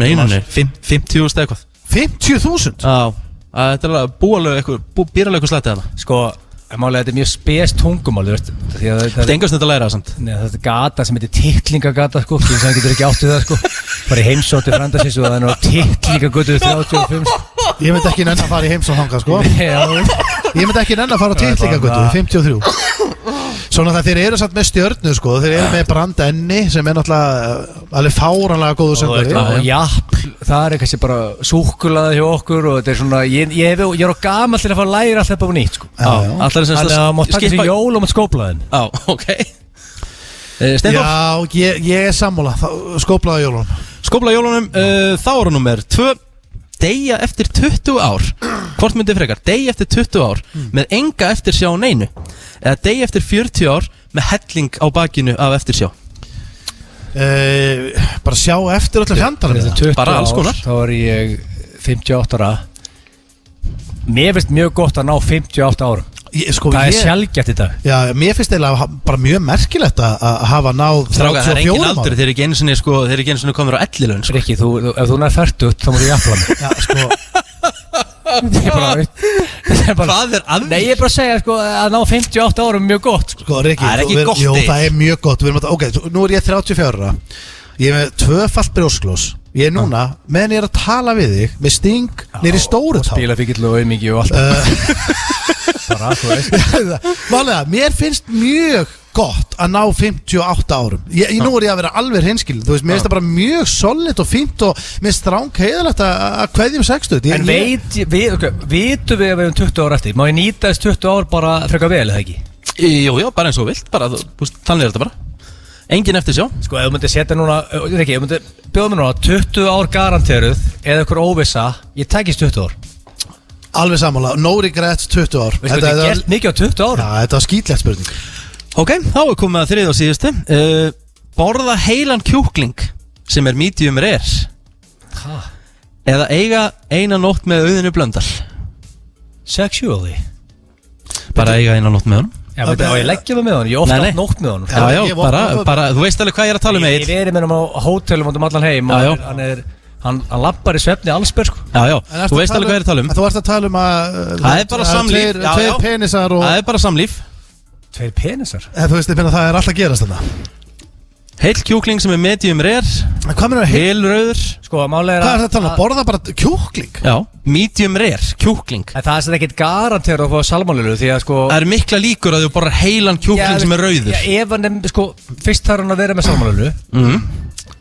Nei, 50.000 eitthvað. 50.000? Já, þetta er býralega eitthvað slættið hana. Sko, málega þetta er mjög spes tungumál, þú veist. Þetta engast þetta að læra það samt. Nei, þetta er gata sem heitir tittlingagata, sko. Því sem getur ekki áttu það, sko. Bara í heimsóttu frandasins og það er náttúrulega tittlingagötu 35, sko. Ég myndi ekki nenn að fara í heimsótthanga, sko. Ég myndi ekki nenn að fara á tittlingagötu 53. Svona það þeir eru samt með stjörnu, sko. Þeir eru með Brandenni sem er náttúrulega alveg fáranlega góðu söngari. Og jafn, það er kannski bara súkkulaði hjá okkur og þetta er svona, ég er á gamall til að fara að læra allt þetta á nýtt, sko. Þannig að mátt taka þessi jól og mátt skóplaðin. Já, ok. Já, ég er sammála. Skóplaði jólunum. Skóplaði jólunum, þá eru nummer 2. Deyja eftir 20 ár. Hvort myndið frekar? Deyja eftir 20 ár með enga eftirsjá neinu. Eða deyja eftir 40 ár með helling á bakinu af eftirsjá. Bara sjá eftir öllu fjandanum. Bara alls konar. Þá er ég 58 ára. Mér finnst mjög gott að ná 58 árum. Það er sjálfgætt í dag. Já, mér finnst eiginlega bara mjög merkilegt að hafa náð 34 ára. Það er engin aldur, þeir eru ekki eins og komur á ellilun. Rikki, ef þú nær 40 þá múið ég jafnla mig. Já, sko Hvað er að? Nei, ég er bara að segja, sko, að ná 58 árum mjög gott. Sko, Rikki, það er ekki gott. Jú, það er mjög gott. Ok, nú er ég 34 ára. Ég er með 2-falt brjósklós. Ég er núna, meðan ég er að tala við þig með sting nýri stóru tá. Spila fyrir og auðmiki og allt. Bara, þú veist. Málega, mér finnst mjög gott að ná 58 árum. Nú er ég að vera alveg hreinskilin. Þú veist, mér finnst það bara mjög solid og fínt og mér finnst stráng heiðalegt að kveðjum 60. En vitum við að við erum 20 ára eftir? Má ég nýta þess 20 ár bara frekar vel, eða ekki? Jú, bara eins og vilt. Þannig er þetta bara. Engin eftir sjá. Sko, ef þú myndir setja núna, ekki, ef þú myndir bjóða mér núna 20 ár garanteruð eða ykkur óvissa, ég tekist 20 ár. Alveg sammála, no regrets 20 ár. Veistu, þetta er gert mikið á 20 ára. Já, þetta var skítlegt spurning. Ok, þá er komið að 3. og síðustu. Borða heilan kjúkling sem er medium rare. Eða eiga eina nótt með Auðunu Blöndal. Sexually. Bara eiga eina nótt með honum. Já, veit ég leggja mig með honum, ég ofta átt nótt með honum. Já, bara, þú veist alveg hvað ég er að tala um Ég verið með honum á hótelum út allan heim og hann lappar í svefni allsberg, sko. Já, þú veist alveg hvað ég er að tala um. Þú ert að tala um að það er bara samlíf. Tveir penisar og... Það er bara samlíf. Tveir penisar? Þú veist, það er alltaf að gerast þetta. Heill kjúkling sem er medium rare. Hvað meina heilrauður? Sko, málega hvað er þetta að borða bara kjúkling? Já, medium rare, kjúkling. En það er ekkert garantera að fá salmonellu því að sko... Það er mikla líkur að þú borðar heilan kjúkling sem er rauður. Já, ef hann er, sko, fyrst þarf hann að vera með salmonellu.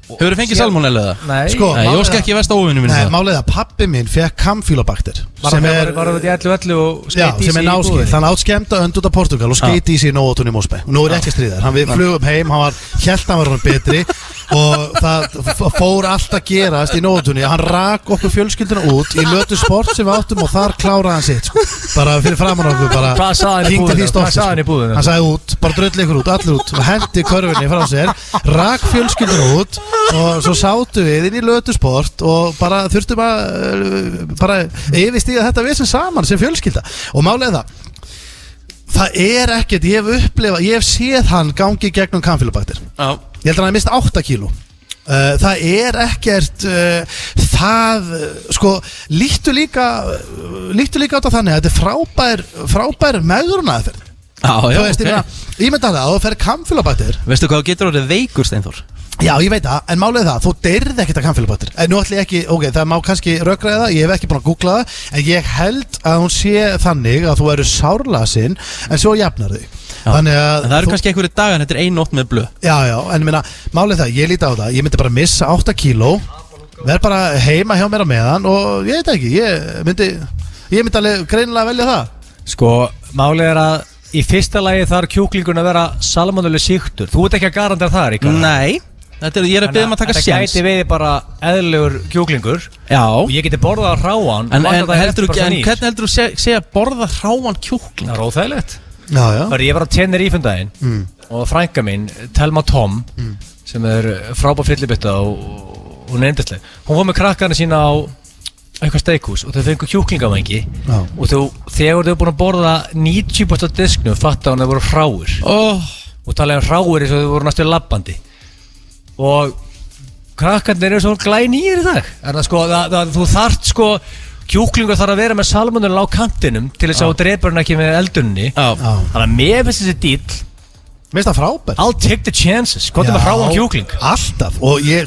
Hefur þið fengið salmonellu eða? Nei. Sko, ég óska ekki verst á óvinnu mínu. Nei, málega að pappi minn fekk kampfílobakter. Var það í 11 og skeiti í sig í búðinni? Sem er náskil. Hann átt skemmta önd út af Portugal og skeiti í sig í Nóatún í Mósbæ. Nú er ekki stríðar. Hann við flugum heim, hélt hann var betri og það fór allt að gerast í Nóatúni. Hann rak okkur fjölskylduna út í Lötu Sport sem við áttum og þar kláraði hann sitt, sko. Bara fyrir framan okkur, bara. Hvað sagði hann í búðinu? Hann sagði út, bara dröll ykkur út, allir út, hendi körfunni frá sér, rak fjölskylduna út og svo sátu við inn í Lötu Sport og bara þurftum að bara yfirstíga þetta við sem saman sem fjölskylda og málega það er ekkert, ég hef séð hann gangi gegnum kampfílobakter. Ég held að hann mist 8 kíló. Það er ekkert það, sko, líktu líka á þetta þannig að þetta er frábær meðrunaðferð. Þú veist, ég myndi að það, þú fer kampfílobakter. Veistu hvað þú getur orðið veikur, Steinþór? Já, ég veit það, en málið það, þú deyrið ekkert að kampfílobakter. Nú ætlum ég ekki, ok, það má kannski rökræða það, ég hef ekki búin að googla það, en ég held að hún sé þannig að þú eru sárlasinn, en svo jafnar þig. En það eru kannski einhverju dagar, þetta er 1 nótt með blöð. Já, en minna, málið það, ég líti á það, ég myndi bara missa 8 kíló, verð bara heima hjá mér á meðan og ég veit ekki, ég myndi alveg greinilega velja það. Sko, málið er að í fyrsta lagi þarf kjúklingun að vera salmonellu sýktur. Þú ert ekki að garantera það, Ríkard? Nei. Ég er að beða að taka séns. Þetta gæti við bara eðlugur kjúklingur. Já. Og ég geti borðað hráan. En hvernig heldur þú segja borða hráan kjúkling? Það er óþægilegt. Já. Ég var á Tenerife daginn og frænka mín, Telma Tom, sem er frábær fyllibitta og nefndisleg. Hún var með krakkarna sína á eitthvað steikhús og þau fengu kjúklingavengi og þegar þau búin að borða 90% af disknum fatta hún að þau voru hráir. Og talaði hráir eins og þau voru næstu labbandi. Og krakkarnir eru svo glænýir í dag. Sko, þú þarft sko kjúklingur þarf að vera með salmonellu á kantinum til þess að þú drepur hann ekki með eldunni. Þannig að mér finnst þessi dýll. Mér finnst það frábært. I'll take the chances. Hvað er með hráan kjúkling? Alltaf. Og ég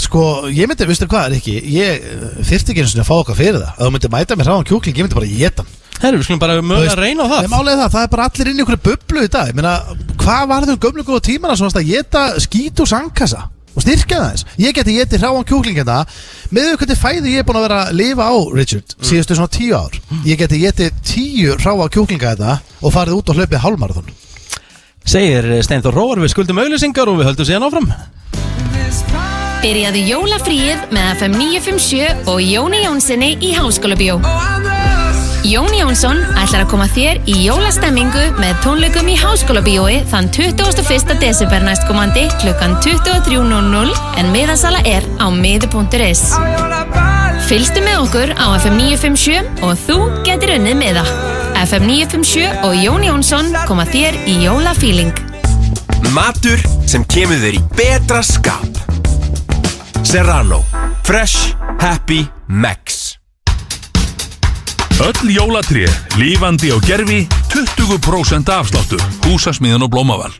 myndi, veistu hvað er ekki, ég þyrfti ekki eins og að fá okkar fyrir það. Ef þú myndi mæta með hráan kjúkling, ég myndi bara geta hann. Herru, við skulum bara mögulega reyna á það. Það er bara allir inn í einhverju bublu í dag. Ég meina, hvað var þau gömlu góða tímana svona að geta skít og sandkassa og styrkja það eins? Ég geti getið hráan kjúkling hérna með hvernig fæði ég er búin að vera að lifa á, Richard, síðustu svona 10 ár. Ég geti getið 10 hráa kjúklinga þetta og farið út og hlaupið hálfmarathon. Segir Steinþór Róar, við skuldum auglýsingar og við höldum síðan áfram. Byrjaðu jólafríið með FM 957 og Jóni Jónssoni í Háskólabíó. Jón Jónsson ætlar að koma þér í jólastemmingu með tónleikum í Háskólabíói þann 21. desember næstkomandi klukkan 23:00 en miðasala er á miði.is. Fylgstu með okkur á FM 957 og þú getur unnið miða. FM 957 og Jón Jónsson koma þér í jólafíling. Matur sem kemur þér í betra skap. Serrano. Fresh. Happy. Max. Öll jólatré, lífandi á gerfi, 20% afsláttur, Húsasmiðjan og Blómaval.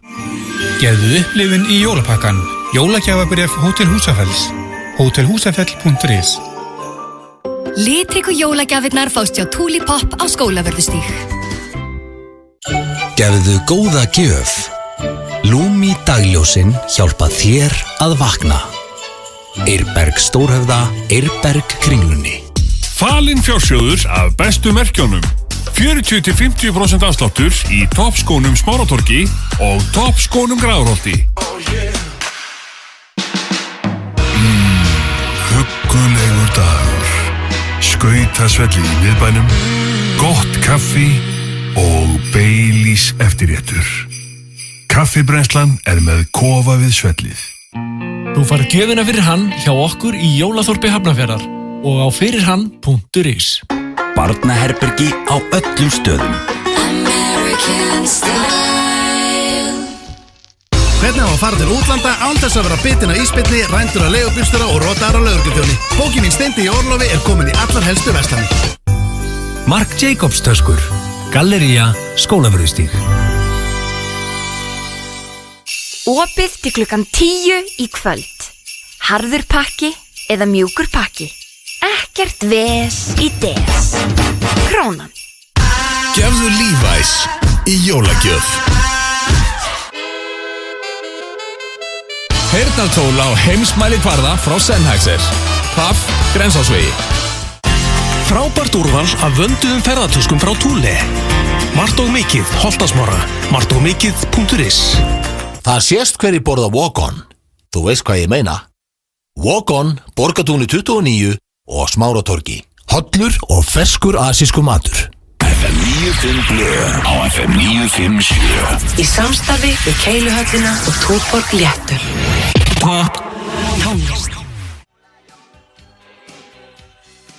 Gerðu upplifun í jólapakkan. Jólagjafabréf Hótel Húsafells. Hótelhúsafell.is. Litríku jólagjafirnar fást hjá Tulipop á Skólavörðustíg. Gefðu góða gjöf. Lumi dagljósin hjálpa þér að vakna. Eirberg Stórhöfða, Eirberg Kringlunni. Falinn fjársjóður af bestu merkjónum. 40-50% afsláttur í toppskónum Smáratorgi og toppskónum Gráðurholti. Huggulegur dagur. Skautasvelli í miðbænum. Gott kaffi og Baileys eftirréttur. Kaffibrennslan er með kofa við svellið. Þú færð gjöfina fyrir hann hjá okkur í Jólaþorpi Hafnarfjarðar og á fyrirhann.is. Barnaherbergi á öllum stöðum. American Style. Hvernig á að fara til útlanda án þess að vera bitin á íspilli, rændur af leigubílstjóra og rotaðar á lögreglustjóni. Bókin mín Steindi í orlofi er komin í allar helstu verslanir. Marc Jacobs töskur. Gallería Skólavörðustíg. Opið til klukkan 10 í kvöld. Harður pakki eða mjúkur pakki. Ekkert ves í des. Krónan. Gefðu Levi's í jólagjöf. Heyrnartól á heimsmæli kvarða frá Sennheiser. Paf, Grensásvegi. Frábært úrval af vönduðum ferðartöskum frá Thule. Margt og mikið, Holtasmorra. martogmikið.is. Það sést hver í borða Walk-On. Þú veist hvað ég meina. Walk-On, Borgatúni 29 og Smáratorgi. Hollur og ferskur asísku matur. FM 95 blöð á FM 957. Í samstarfi við Keiluhöllina og Túborg Léttul. Topp tónlist.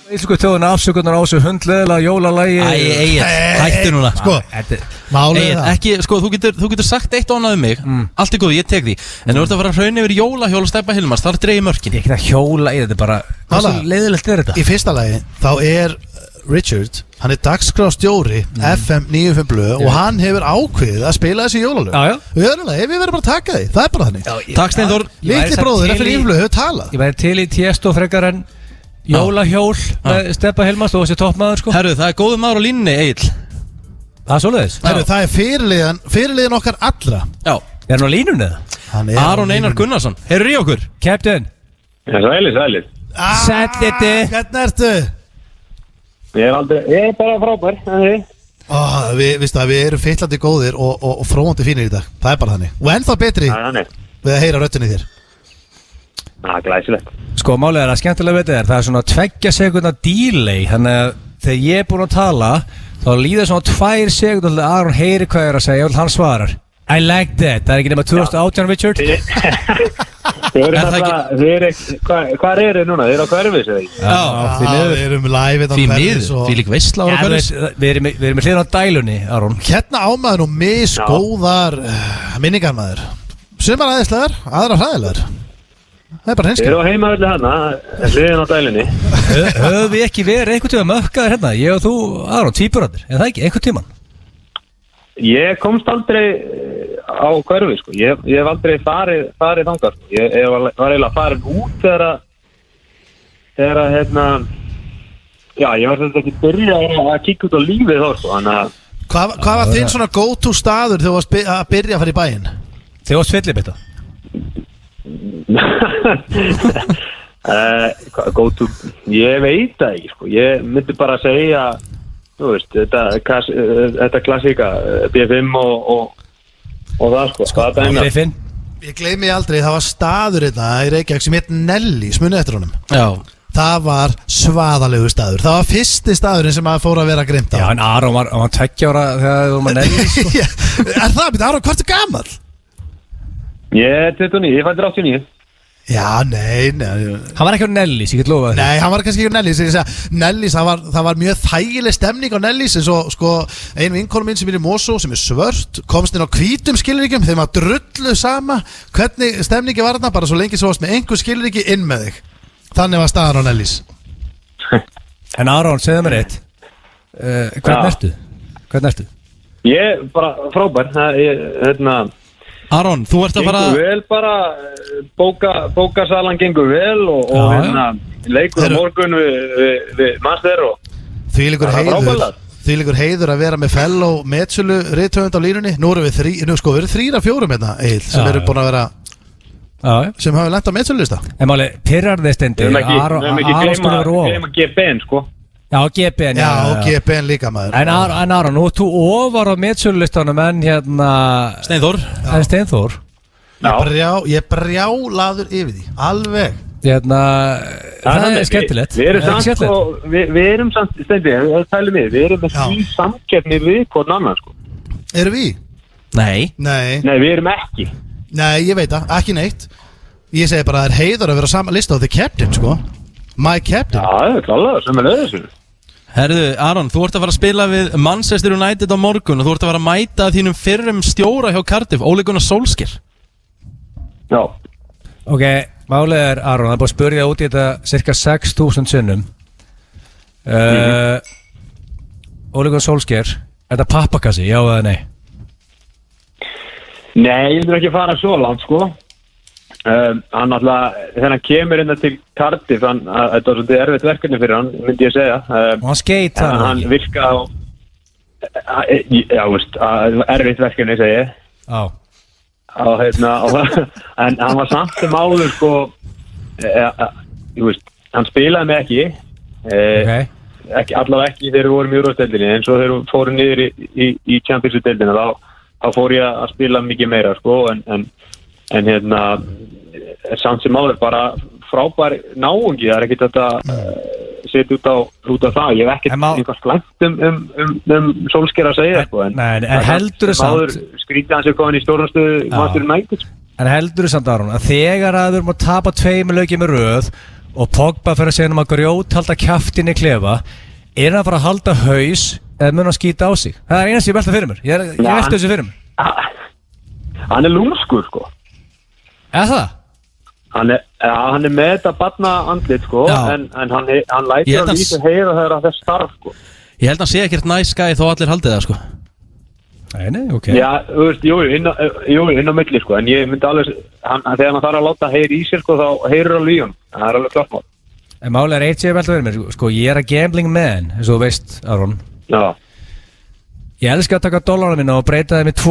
Íslensku þjóðuna afsökunar á þessu hundleðilega jólalagi. Æ, hættu núna. Sko, málið það. Ekki, sko, þú getur sagt eitt og annað um mig. Allt er góð, ég tek því. En þú ert að fara að hrauna yfir jólahjól og steppa Hilmars, þar dreigir mörkin. Ég er ekki að hjóla í þetta, bara hversu leiðilegt er þetta? Í fyrsta lagi, þá er Richard, hann er dagskrárstjóri FM 95 blöð og hann hefur ákveðið að spila þessi jólalög. Við verðum bara að taka því, það er bara þannig. Takk Steinþór. Litli bróðir FM 95 blöð hefur talað. Ég væri til í Tiesto frekar en jólahjól með Steppa Hilmars og þessi toppmaður sko. Herru, það er góður maður á línni, Egill. Það er svoleiðis. Herru, það er fyrirliðan okkar allra. Já. Er hann á línunni eða? Aron Einar Gunnarsson. Heyrðu í okkur? Captain. Sælir. Sælliti. Hvernig ertu? Ég er bara frábær. Við erum fyllandi góðir og fróandi fínir í dag. Það er bara þannig. Og ennþá betri við að heyra röddinni þér. Glæsilegt. Sko, málið er að skemmtilega veit það er svona 2 sekundar delay. Þannig að þegar ég er búinn að tala þá líður svona 2 sekundur til að Aron heyri hvað ég er að segja og hann svarar I like that. Það er ekki nema 2018, Richard. Hvað er þið núna? Þið eru á Hverfis eða ekki? Já, við erum live Því miður, því lík veistla á Hverfis. Við erum með hliðan á dælunni, Aron. Hérna ámaður og misgóðar minningar maður. Sumar aðeinslegar, aðra hræðilegar. Það er bara henskil. Við erum á heimaðurli hana, hliðin á dælinni. Höfum við ekki verið einhvern tíma mökkaðir hérna? Ég og þú, Aron, tvíburandir. En það ekki, einhvern tíman? Ég komst aldrei á Hverfi, sko. Ég hef aldrei farið þangað, sko. Ég var eiginlega farin út þegar hérna... Já, ég var þetta ekki byrjað að kíkja út á lífið þá, sko. Hvað var þinn svona go-to staður þegar þú varst að byrja að fara í bæinn? Þegar þú varst fyllibita? Go-to, ég veit það ekki sko. Ég myndi bara að segja þú veist, þetta klassíka B5 og það sko. B5? Ég gleymi aldrei, það var staður hérna í Reykjavík sem heit Nellis, munið eftir honum. Já. Það var svaðalegu staður. Það var fyrsti staðurinn sem að fór að vera grimt á. Já, en Aron var 2 ára þegar þú var Nellis sko. Er það, Aron, hvað ertu gamall? Ég er 29, ég fættir 89. Já, nei. Hann var ekki á Nellis, ég get lofa það. Nei, hann var kannski ekki á Nellis. Nellis, það var mjög þægileg stemning á Nellis. En svo, sko, ein vinkonu mín sem er í Mosó, sem er svört, komst inn á hvítum skilríkjum. Þeim að drullu sama. Hvernig stemningi var þarna? Bara svo lengi svo varst með einhver skilríki inn með þig. Þannig var staðan á Nellis. En Aron, segðu mér eitt. Hvernig ertu? Ég bara frábær. Aron, þú ert að fara... Gengur vel bara, bókasalan gengur vel og leikur morgun við master og... Þvílíkur heiður að vera með fellow metsölu rithöfund á línunni. Nú erum við 3 af 4 hérna, Egil, sem eru búin að vera... sem hafa lent á metsölulista. En máli, pirrar þið Steindi. Við höfum ekki gleyma GPN, sko. Já, GPN. Já, og GPN líka maður. En Aron, nú ert þú ofar á metsölulistanum en hérna... Steinþór. Ég brjálaður yfir því. Alveg. Hérna, það er skemmtilegt. Við erum samt, Steindi, við erum með því samkeppni við hvort annan, sko. Erum við? Nei, við erum ekki. Nei, ég veit það, ekki neitt. Ég segi bara að það er heiður að vera á sama lista á The Captain, sko. My Captain. Já, það er klálega, sem er löðisum. Herðu, Aron, þú ert að fara að spila við Manchester United á morgun og þú ert að fara að mæta þínum fyrrum stjóra hjá Cardiff, Ole Gunnar Solskjær. Já. Ok, málið Aron, það er búið að spyrja út í þetta cirka 6.000 sinnum. Ole Gunnar Solskjær, er þetta pappakassi, já eða nei? Nei, ég vil ekki fara svo langt, sko. Hann alltaf, þegar hann kemur inn til Cardiff, þetta var svolítið erfitt verkefni fyrir hann, myndi ég segja. Og hann skeit hann. Hann virka á, erfitt verkefni, segi ég. Já. En hann var samt sem áður, sko, hann spilaði mig ekki. Allavega ekki þegar við vorum í Úrvalsdeildinni, en svo þegar við fórum niður í Champions-deildina, þá fór ég að spila mikið meira, sko, en samt sem áður bara frábær náungi, það er ekkert þetta setja út á það, ég hef ekkert einhvað slæmt um Solskjær að segja, sko, en heldur þú samt skrítið hans er komin í stórnarstöðu Manchester United. En heldur þú samt, Aron, að þegar að við erum að tapa 2 leikjum með röð og Pogba fyrir að segja að grjóthalda kjaftinni klefa, er hann að fara að halda haus eða mun að skýta á sig? Það er einast ég velta fyrir mér, ég velta þessu fyrir mér. Hann er lúmskur, sko. Er það? Hann er með þetta barna andlit, sko, en hann lætur að vísa heyra þegar þess starf, sko. Ég held að hann sé ekkert nice guy þó allir haldið það, sko. Nei, ok. Já, þú veist, inn á milli, sko, en ég myndi alveg, þegar hann þarf að láta heyra í sér, sko, þá heyrur alveg í hann. Það er alveg klart mál. En máli er eitt sem ég velta fyrir mér, sko, ég er að gambling man, eins og þú veist, Aron. Já. Ég elska að taka dollara minna og breyta þeim í $2.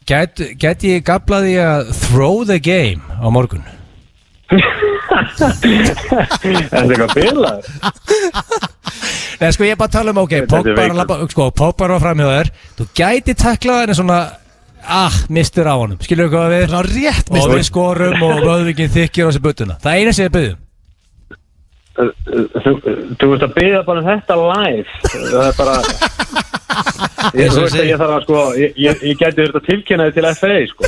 Gæti ég gaflaði að throw the game á morgun? Það er eitthvað bilaður. Nei, sko, ég er bara að tala um, ok, Pogba var fram hjá þér. Þú gæti taklað henni svona, mistur á honum. Skilur þú hvað við? Ná rétt mistur. Og við skorum og vöðvíkinn þykir á þessi buttuna. Það eina sem ég byrðum. Þú veist að byrja bara þetta live. Það er bara... Þú veist að ég þarf að, sko, ég gæti verið að tilkynna þið til FA, sko.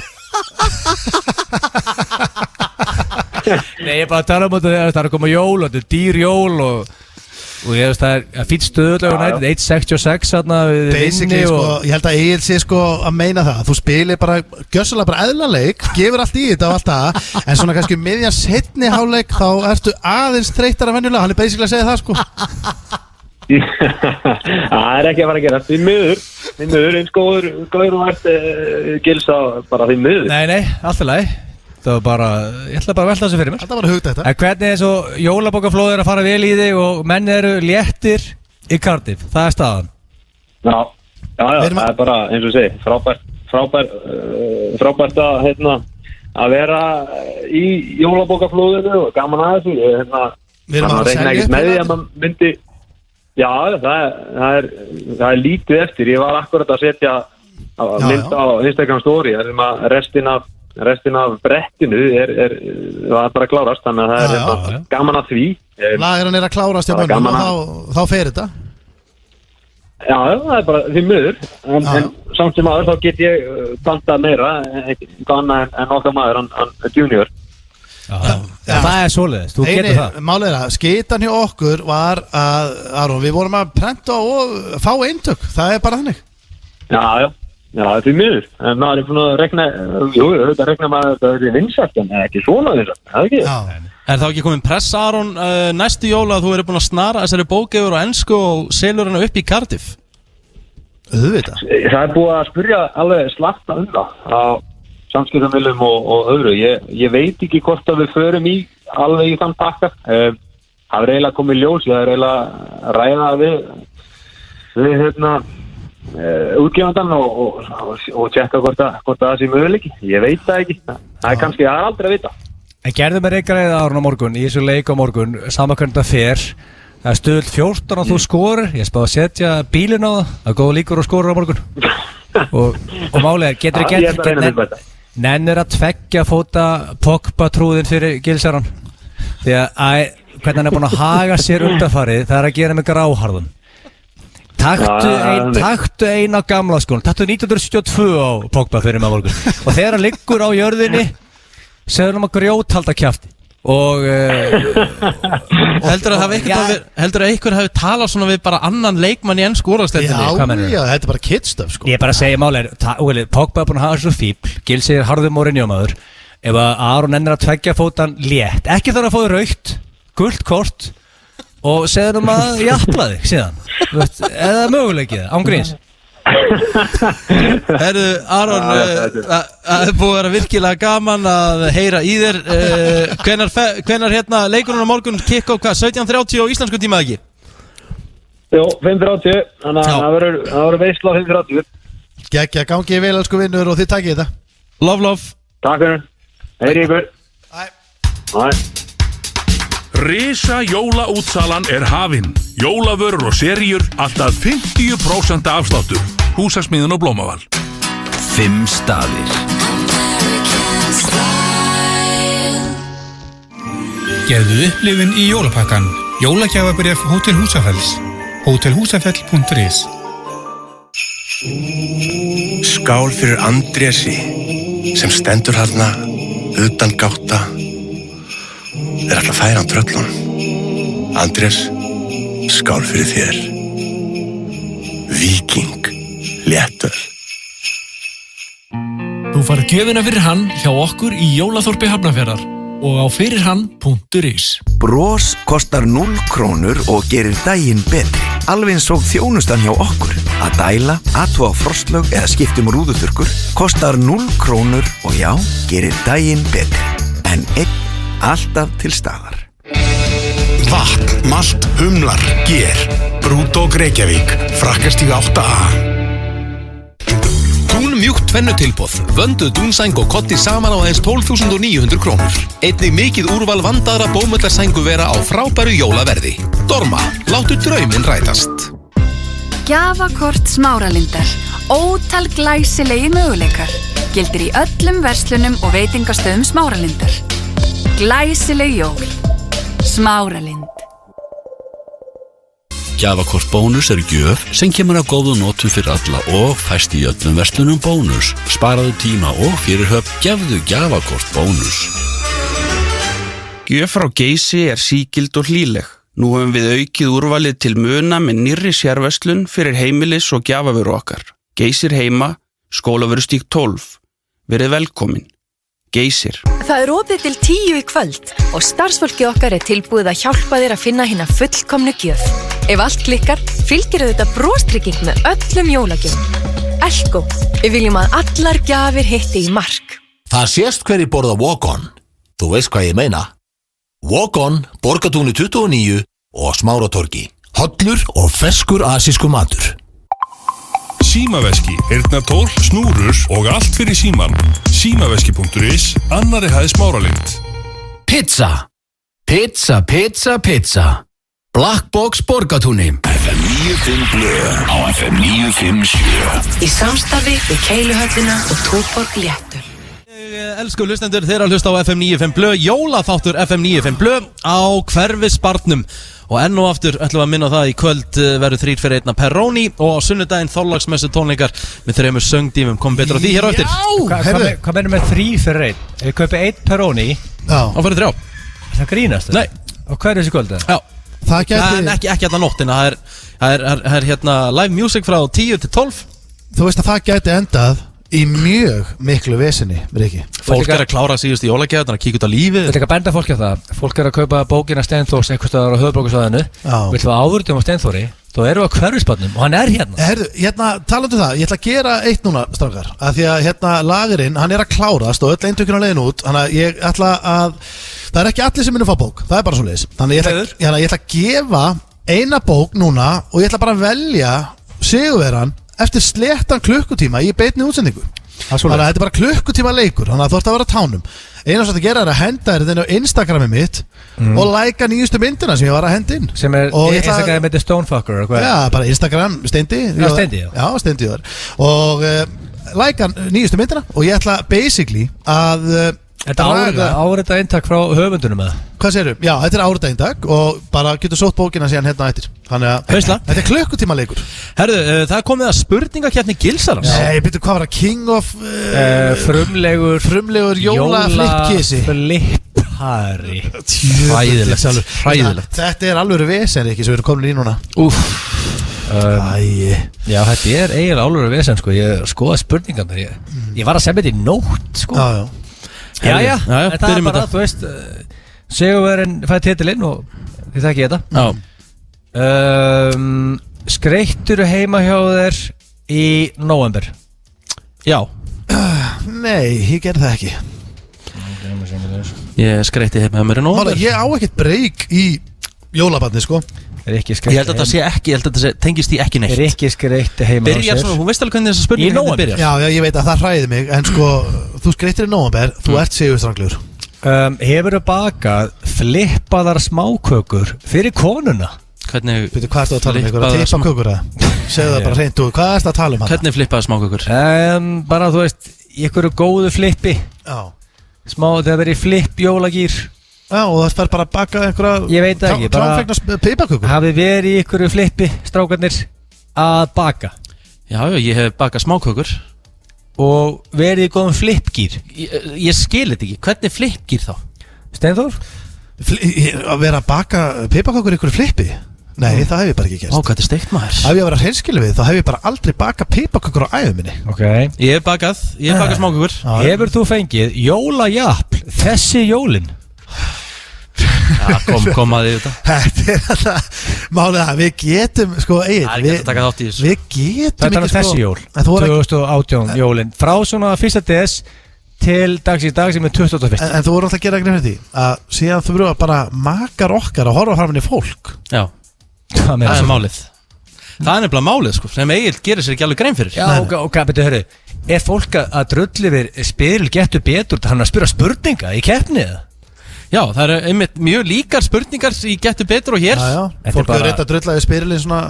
Nei, ég er bara að tala um þetta, það er að koma jól og þetta er dýr jól og ég veist það er fýtt stöðulega United 1.66 þarna við basically, sko, ég held að Egil sé, sko, að meina það þú spilir bara, gjössalega bara eðlanleik gefur allt í þetta og allt það en svona kannski miðjan seinni hálfleik þá ertu aðeins þreyttar af venjulega, hann er basically að segja það, sko. Það er ekki að fara að gera því miður eins góður og ert gilsa bara því miður. Nei, alltaf leið. Það var bara, ég ætla bara að velta þessu fyrir mér. Þetta var að hugta þetta. En hvernig er svo jólabókaflóðir að fara vel í þig og menn eru léttir í Cardiff, það er staðan. Já, það er bara eins og segi, frábært að vera í jólabókaflóðinu og gaman að þessu. Við erum að selja ekkert með því að maður myndi. Já, það er lítið eftir. Ég var akkurat að setja mynd á Instagram story þar sem að restin af brettinu það er bara að klárast, þannig að það er gaman að því. Lagran er að klárast hjá mönnum og þá fer þetta. Já, það er bara því miður, en samt sem aður þá get ég plantað meira, eitthvað annað en okkar maður, hann junior. Það er svoleiðist, þú getur það. Málið er að skitan hjá okkur var að, Aron, við vorum að prenta og fá eintök, það er bara þannig. Já, því miður, en maður er búin að rekna, þetta rekna maður að þetta er vinsætt, en ekki svona vinsætt, það ekki? Er þá ekki komin pressa, Aron, næstu jóla að þú eru búin að snara þessari bók yfir á ensku og selur hana upp í Cardiff? Auðvitað. Það er búið að spyrja alveg slagta það á samskiptamilum og öðru. Ég veit ekki hvort að við förum í alveg í þann pakka. Það er eiginlega komið ljós, ég er eiginlega að ræða við útgefandan og tjekka hvort það sé möguleiki. Ég veit það ekki. Það er kannski aldrei að vita. En gerðu með reykjaræðið, Aron, á morgun, í þessu leik á morgun, saman hvernig það fer. Það er stöðult 14 og þú skorur. Ég spáði að setja bílinn á það. Það er góð líkur og skorur á morgun. Og málið er, getur nennir að tveggja fóta Pogba trúðin fyrir Gilsaran. Því að hvernig hann er búin að haga sér undanfarið, það er að gera með gráharðun. Taktu ein á gamla skón. Taktu 1972 á Pogba fyrir með morgun. Og þegar hann liggur á jörðinni segður hann að grjóthalda kjafti. Og heldur að einhver hafi talað svona við bara annan leikmann í ensku úrvalsdeildinni? Já, þetta er bara kidstuff sko. Ég er bara að segja máli Pogba er búin að hafa svo fíbl Gils er harður Mourinho-maður. Ef að Aron ennir að tveggja fótan létt ekki þarf að fóðu raukt, gult kort og segja að jafla þig síðan eða möguleikið, ángríns. Herðu, Aron, það er búið að vera virkilega gaman að heyra í þér. Hvenær leikurinn á morgun kick-off, 17:30 á íslensku tíma ekki? Jó, 5:30, þannig að það verður veisla á 5:30. Gekkja, gangi vel elsku vinnur og þið takkið þetta. Love. Takk fyrir. Heyri ykkur. Æ. Risa jólaútsalan er hafin. Jólavörur og seríur alltaf 50% afsláttur. Húsasmiðjan og Blómaval. 5 staðir. Gefðu upplifun í jólapakkan. Jólagjafabréf Hótel Húsafells. Hótelhúsafell.is. Skál fyrir Andrési sem stendur hérna utan gátta er alltaf færan tröllunum. Andrés, skál fyrir þér. Víking, léttöl. Þú farð gjöfina fyrir hann hjá okkur í Jólaþorpi Hafnarfjarðar og á fyrirhann.is. Bros kostar 0 krónur og gerir daginn betri. Alveg eins og þjónustan hjá okkur. Að dæla, athuga á frostlög eða skiptum rúðuþurrkur kostar 0 krónur og já, gerir daginn betri. En alltaf til staðar. Vatn, malt, humlar, ger. Brúdók Reykjavík, Frakkastíg 8A. Dún mjúkt tvennutilboð, vönduð dúnsæng og kotti saman á aðeins 12.900 krónur. Einnig mikið úrval vandaðra bómullarsænguvera á frábæru jólaverði. Dorma, láttu drauminn rætast. Gjafakort Smáralindar. Ótal glæsilegi möguleikar. Gildir í öllum verslunum og veitingastöðum Smáralindar. Glæsileg jól. Smáralind. Gjafakort Bónus er gjöf sem kemur að góðu notum fyrir alla og fæst í öllum verslunum Bónus. Sparaðu tíma og fyrirhöfn, gefðu gjafakort Bónus. Gjöf frá Geysi er sígild og hlýleg. Nú höfum við aukið úrvalið til muna með nýrri sérverslun fyrir heimilis og gjafavöru okkar. Geysir heima, Skólavörustíg 12. Verið velkomin. Geysir. Það er opið til 10 í kvöld og starfsfólkið okkar er tilbúið að hjálpa þér að finna hina fullkomnu gjöf. Ef allt klikkar, fylgir þetta brostrygging með öllum jólagjöfum. Elko, við viljum að allar gjafir hitti í mark. Það sést hverjir borða Walk-on. Þú veist hvað ég meina. Walk-on, Borgatúni 29 og Smáratorgi. Hollur og ferskur asískur matur. Símaveski, heyrnartól, snúrur og allt fyrir síman. Símaveski.is, annarri hæð Smáralind. Pizza. Black Box Borgatúni. FM 95 blöð á FM 957. Í samstarfi við Keiluhöllina og Túborg léttöl. Elsku hlustendur, þeir að hlusta á FM 95 blöð, jólaþáttur FM 95 blöð á Hverfisbarnum. Og enn og aftur ætlum við að minna á það í kvöld verður 3 fyrir 1 Peroni og á sunnudaginn Þorláksmessu tónleikar með 3 söngdímum. Komum betur á því hér á eftir. Hvað mennum með 3 fyrir 1? Ef við kaupið 1 Peroni og fyrir 3. Það grínast? Nei. Og hvað er þessi kvöld? Já. Það gæti... Ekki alla nóttina. Það er hérna live music frá 10 til 12. Þú veist að það gæti endað í mjög miklu vesinni, Riki. Fólk er að klára síðust í jólagjafirnar, að kíkja út á lífið. Þetta er ekki að benda fólki á það. Fólk er að kaupa bókina Steinþórs einhvers staðar á höfuðborgarsvæðinu. Vill þú áðurðum á Steinþóri, þá eru við á Hverfisbarnum og hann er hérna. Hérna, talandu það, ég ætla að gera eitt núna, strákar. Af því að hérna lagurinn, hann er að klárast og öll eintökun á leiðin út. Þannig að ég ætla að, það er ekki allir sem munu fá bók, það er bara svoleiðis. Þannig ég ætla að gefa eina bók núna og ég ætla bara að velja sigurvegarann eftir sléttan klukkutíma í beinni útsendingu. Þannig að þetta er bara klukkutíma leikur, þannig að þú ert að vera á tánum. Eina sem þetta gera er að henda þér þennu Instagrami mitt og læka nýjustu myndina sem ég var að henda inn. Sem er Instagrami með Stonefucker? Já, bara Instagram, Steindi. Já, Steindi, já. Já, Steindi þar. Og læka nýjustu myndina og ég ætla basically að Þetta árita eintak frá höfundunum eða? Hvað segirðu? Já, þetta er árita eintak og bara getur sótt bókina síðan hérna eftir. Þannig að þetta er klukkutíma leikur. Herðu, það er komið að spurningakeppni Gilsarans. Nei, byrju, hvað var það? King of frumlegur jóla flipkissi. Harry Hræðilegt Þetta er alveg vesen ekki sem við erum komin í núna Já, þetta er eiginlega alveg vesen sko. Ég skoða spurningarnar Ég var að semja þetta í nótt sko. Já, þetta er bara þú veist Sigurverðin fæði titilinn og þið þekki þetta Skreittur heima hjá þér í nóvember? Já Nei, ég gerði það ekki Ég skreitti heima hjá mér í nóvember Ég á ekkert breyk í jólabarni sko Ég held að þetta sé ekki, ég held að þetta tengist í ekki neitt Er ekki skreitti heima hjá Byrjar svona, hún veist alveg hvernig þessa spurning byrjar Já, ég veit að það hræði mig En sko, þú skreittir í nóvember, þú ert sigurstranglegur Hefurðu bakað flippaðar smákökur fyrir konuna? Hvernig Býtu, hvað ertu að tala um? Eitthvað tippa kökur eða? Segðu það bara hreint úr, hvað ertu að tala um? Hvernig flippaðar smákökur? Bara, þú veist, í einhverju góðu flippi Smá, það verið flipp jólagýr Já, og það fær bara að baka einhverja Ég veit ekki, bara pipakökur Hafið verið í einhverju flippi, strákarnir að baka Já, ég hef bakað smákökur Og verið í góðum flippgýr Ég skil þetta ekki, hvernig flippgýr þá? Steinþór? Að vera að baka pipakökur í einhverju flippi? Nei, það hef ég bara ekki gert Hvað er steikt maður? Ef ég að vera hreinskilið við, þá hef ég bara aldrei bakað pipakökur á æðum minni Ég hef bakað smákökur Hefur þú fengið jólajafl þessi jólin? Já, kom að því Þetta er alltaf málið að við getum sko eigin Það er ekki að taka þátt í þessu Við getum ekki sko þessi jól 2018 jólin Frá svona 1. des til dags í dag sem er 21. En þú voru alltaf að gera ekki nefnir því að síðan þú verður bara makar okkar að horfa framan í fólk Já, það er málið Það er nefnilega málið sko sem Egill gerir sér ekki alveg grein fyrir Já, ok, betur hörru Er fólk að drulli við spyril getur betur Hann að spyrja spurninga í keppni Já, það eru einmitt mjög líkar spurningar í getur betur og hér Fólk er reynd að drulla við spyrilin svona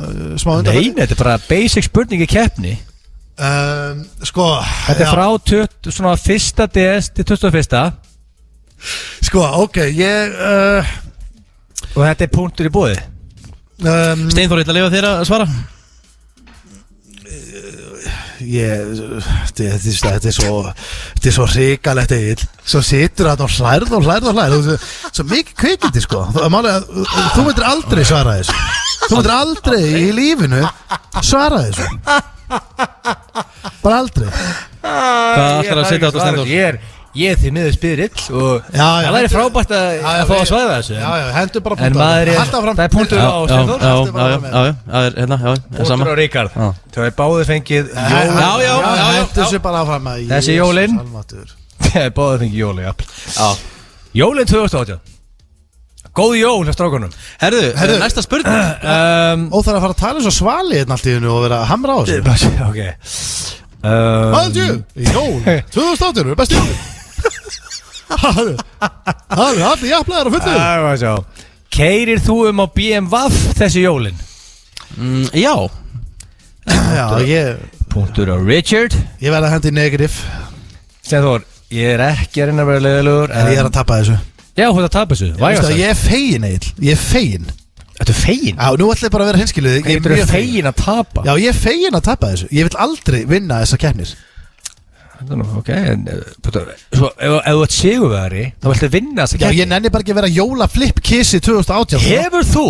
smá undan Nei, þetta er bara basic spurning í keppni Sko Þetta er frá svona 1. des til 21. Sko, ok, ég Og þetta er punktur í búið Steinþór, ég ætla að lifa þér að svara Þetta er svo hrikalegt Egill Svo situr það og hlærð Svo mikið kveikindi sko Þú myndir aldrei svara þessu Þú myndir aldrei í lífinu svara þessu Bara aldrei Hvað ætlar að setja á þetta Steinþór? Ég er því miður spyrill og það væri frábært að fá að svæða þessu Já, hendur bara punktur Það er punktur á Steinþór Punktur á Ríkard Þau er báðið fengið Þessi jólin Það er báðið fengið jólin Jólin 2018 Góð jól hjá strákunum Herðu, næsta spurning Óþarf að fara að tala svo svali hérna allt í hennu og vera að hamra á þessu Ok Haldjú, jól 2018 er besti jól Það er allir jafnlegar og fullir Keirir þú á BMW þessi jólin? Já Punktur á Richard Ég verði að hendi negativ Steinþór, ég er ekki að reyna að vera leiðilegur En ég er að tapa þessu Já, þú ert að tapa þessu Ég er fegin, Egill, ég er fegin Þetta er fegin? Já, nú ætla ég bara að vera hinskiluð Þetta er fegin að tapa Já, ég er fegin að tapa þessu Ég vil aldrei vinna þessa keppnir Ok, en ef þú ert sigurvegari þá viltu vinna þessa keppnir Já, ég nenni bara ekki að vera jólaflippkissi 2018 Hefur þú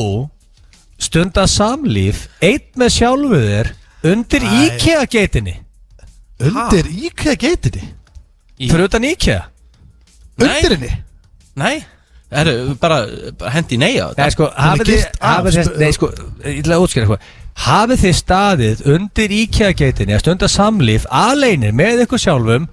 stundað samlíf einn með sjálfu þér undir IKEA-geitinni? Undir IKEA-geitinni? Fyrir utan IKEA? Undir henni? Nei bara hendi nei á þetta. Nei, sko, ég ætla að útskýra hafið þið staðið undir IKEA-geitinni að stunda samlíf aleinir með ykkur sjálfum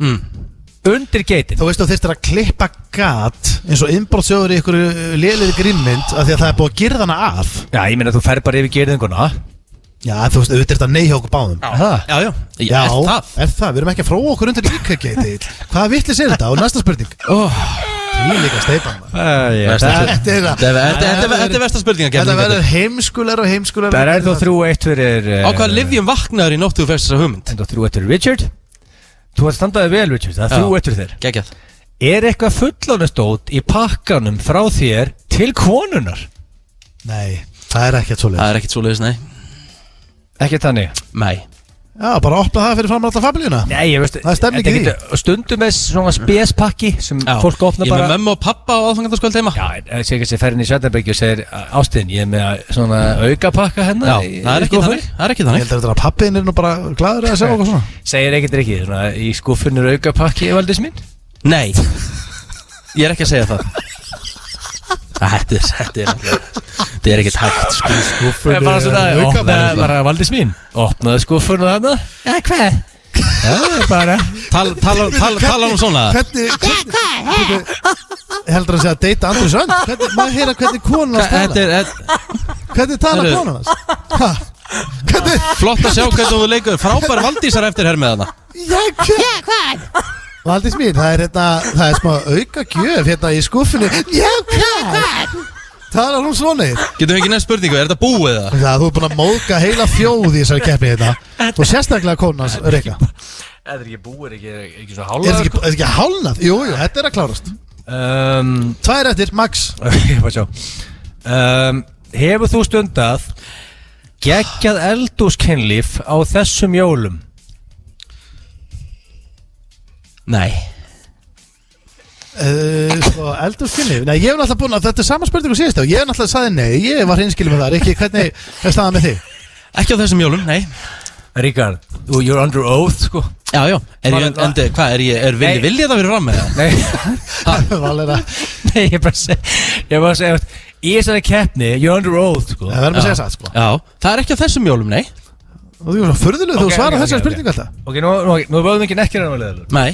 undir geitin? Þú veist, þú þyrstir að klippa gat eins og innbrotsjóður í ykkur léliði grimmynd af því að það er búið að girða hana af. Já, ég meina þú fer bara yfir girðinguna. Já, þú veist, auðvitað er þetta nei hjá okkur báðum. Já, er það? Við erum ekki að fróa okkur undir IKEA-geiti. Hvaða vitlis er þetta? Og næsta spurning. Því líka steipan. Þetta er versta spurninga. Þetta verður heimskulegur og heimskulegur. Það er þá 3-1 fyrir Á hvað livjum vaknaður í nóttu þú fyrst þessa hugmynd? Það er 3-1 fyrir Richard. Þú ert standaði vel, Richard. Það er 3-1 fyrir þér. Geggjað. Er eitthvað fullorðinsdót í pakkanum frá þér til konunar? Nei, það er ekkert svoleiðis. Það er ekkert svoleiðis, nei. Ekkert þannig? Nei. Já, bara opna það fyrir fram alltaf familíuna. Nei, ég veist, það er stemning í því. Stundum með svona spespakki sem fólk opna bara. Ég með mömmu og pappa á aðfangandaskvöld heima. Já, ég sé ekki að ég fer inn í Sveitarbergi og segir Ástin, ég er með svona aukapakka hérna. Já, það er ekki þannig. Ég heldur að pappiðin er nú bara gladur að segja okkur svona. Segir ekkert ekki, svona í skúffunni er aukapakki, Valdís mín? Nei, ég er ekki að segja það. Þetta er ekkert hægt skúffunni er bara Valdís mín. Opnaði skúffunni þarna. Já, hvað? Já, bara Tala svona. Hvernig heldur að segja að deyta Andri Sönd? Maður heyra hvernig konan hans tala. Hvernig tala konan hans? Flott að sjá hvernig þú leikur. Frábær Valdísar eftir hermið þarna. Já, hvað? Valdís mín, það er smá auka gjöf hérna í skúffunni. Já, hvað? Talar hún svona? Getum við ekki nefn spurningu, er þetta búið það? Já, þú er búin að móðga heila þjóð í þessari keppni hérna. Og sérstaklega konans Rikka. Þetta er ekki búið, ekki svo hálnað. Er þetta ekki hálnað? Jú, þetta er að klárast. 2 eftir, max. Ég var sjá. Hefur þú stundað geggjað eldhúskynlíf á þessum jólum? Nei. Eldhúskynlíf? Nei, ég hef náttúrulega búin að þetta er sama spurningu síðast á. Ég hef náttúrulega sagði nei, ég var hinskilið með það. Ekki, hvernig er staðan með þig? Ekki á þessum jólum, nei. Ríkard, you're under oath, sko. Já, er viljað að vera fram með það? Nei. Nei, ég bara segja í þessari keppni, you're under oath, sko. Það verður með að segja satt, sko. Já, það er ekki á þessum jólum, nei. Og þú er svo furðuleg, þú svarar þessari spurningu alltaf. Ok, nú báðum ekki nekkir hann að leiða. Nei.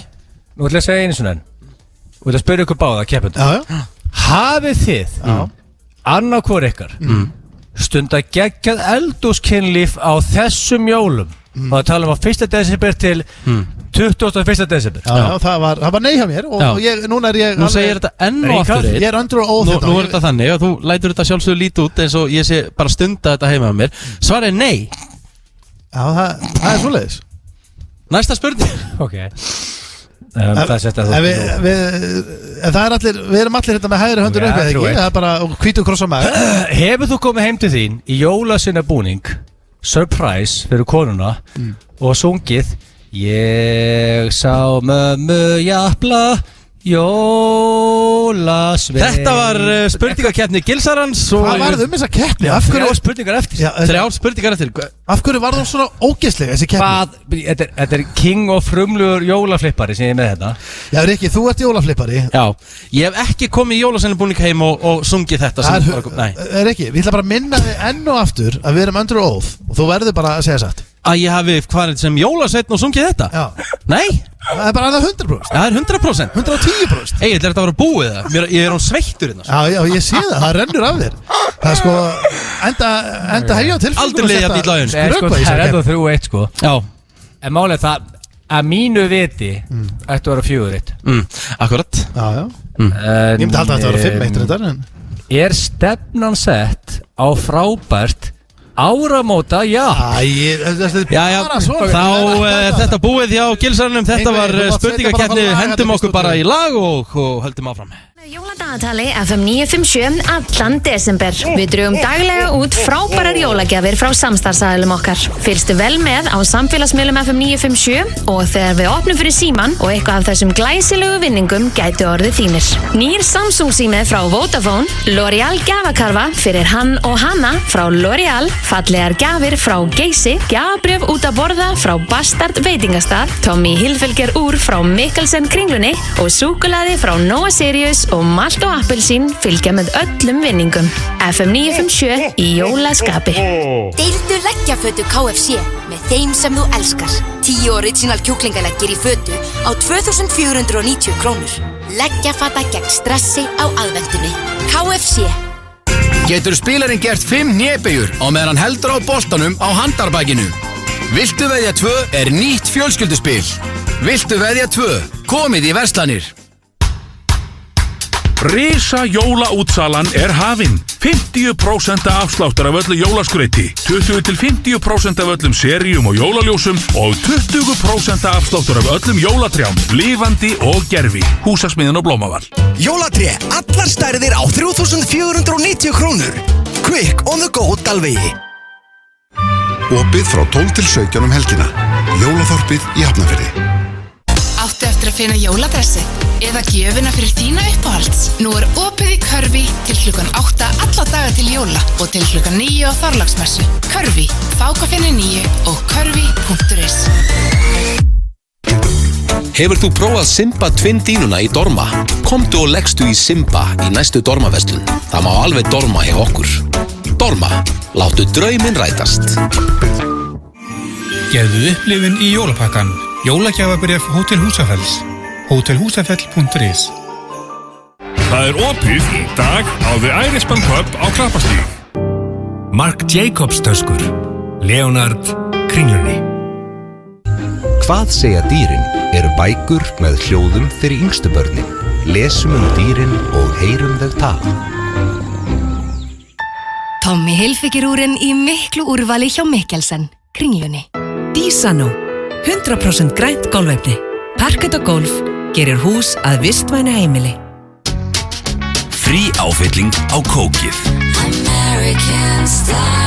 Nú ætla ég að segja einu svona enn. Þú ætla að spyrja ykkur báða, keppendum. Já. Hafið þið, annarkvor ykkar, stunda geggjað eldhúskynlíf á þessum jólum? Og það tala á 1. desember til 21. desember. Já, það var nei hjá mér og núna er ég... Nú segir þetta enn og aftur. Ég er under oath þetta. Nú er þetta þannig og þú lætur þetta sjálfsögur lítið út eins og ég sé bara stunda þetta heima á mér. Svarið er nei. Já, það er svoleiðis. Næsta spurning. Ok. Það er sett að þú... Það er allir, við erum allir hérna með hægri höndur upp eða ekki. Það er bara hvítu kross á maður. Hefur þú komið heim til þín í jólasinna búning, surprise fyrir konuna og sungið Ég sá mömmu jafla jólasvein. Þetta var spurningakeppni Gilsarans. Hvað var þess að keppni? 3 spurningar eftir. 3 spurningar eftir. Af hverju var það svona ógeðslega þessi keppni? Þetta er king og frumlugur jólaflippari sem ég er með þetta. Já, Rikki, þú ert jólaflippari. Já, ég hef ekki komið í jólasveinabúning heim og sungið þetta. Rikki, við ætla bara að minna þig enn og aftur að við erum under oath og þú verður bara að segja satt. Að ég hafi farið sem jólasveinn og sungið þetta? Já. Nei. Það er bara 100%. Það er 100%. 110%. Egil, er þetta að vera búið það? Ég er sveittur hérna. Já, ég sé það rennur af þér. Það er sko, enda hefja tilfengum aldrei leiði að býta laun. Það er enda 3-1 sko. Já. En málið það, að mínu viti, ættu að vera 4-1. Akkurat. Já. Ég myndi halda að þetta vera 5-1 þetta. Er stefnan sett á frábært áramóta, já. Þá er þetta búið hjá Gilsarnum. Þetta var spurningakeppni. Hendum okkur bara í lag og höldum áfram. Jóladagatali FM 957 allan desember. Við drögum daglega út frábærar jólagjafir frá samstarfsaðilum okkar. Fylgstu vel með á samfélagsmiðlum FM 957 og þegar við opnum fyrir síman og eitthvað af þessum glæsilegu vinningum gætu orðið þínir. Nýr Samsung sími frá Vodafone, L'Oreal gjafakarfa fyrir hann og hana frá L'Oreal, fallegar gjafir frá Geysi, gjafabréf út að borða frá Bastard veitingastað, Tommy Hilfiger úr frá Mikkelsen kringlunni og súkkulaði frá Noah Sirius og malt og appelsín fylgja með öllum vinningum. FM 957 í jólaskapi. Deildu leggjafötu KFC með þeim sem þú elskar. 10 original kjúklingaleggir í fötu á 2.490 krónur. Leggjafata gegn stressi á aðventunni. KFC. Getur spilarinn gert 5 hnébegjur á meðan hann heldur á boltanum á handarbakinu? Viltu veðja 2 er nýtt fjölskylduspil. Viltu veðja 2? Komið í verslanir. Risa jólaútsalan er hafin. 50% afsláttur af öllu jólaskrauti, 20-50% af öllum seríum og jólaljósum og 20% afsláttur af öllum jólatrjám, lifandi og gerfi. Húsasmiðjan og Blómavall. Jólatré, allar stærðir á 3.490 krónur. Quick on the go Dalvegi. Opið frá 12 til 17 helgina. Jólaþorpið í Hafnarfirði. Áttu eftir að finna jóladressið eða gjöfina fyrir þína uppáhalds. Nú opið í Körfi til klukkan 8 alla daga til jóla og til klukkan 9 á Þorláksmessu. Körfi, Fákafinni 9 og körfi.is. Hefur þú prófað Simba Twin dínuna í Dorma? Komdu og leggstu í Simba í næstu Dormaverslun. Það má alveg Dorma hjá okkur. Dorma, láttu drauminn rætast. Gefðu upplifun í jólapakkan. Jólagjafabréf Hótel Húsafells. Hótelhúsafell.is. Það opið í dag á The Irishman Pub á Klapparstíg. Marc Jacobs töskur. Leonard Kringlunni. Hvað segja dýrin eru bækur með hljóðum fyrir yngstu börnin. Lesum dýrin og heyrum þau tala. Tommy Hilfigerúrin í miklu úrvali hjá Mikkelsen, Kringlunni. Dísano, 100% grænt gólfefni. Parkett og gólf gerir hús að vistvænu heimili. Frí áfylling á kókið. American style.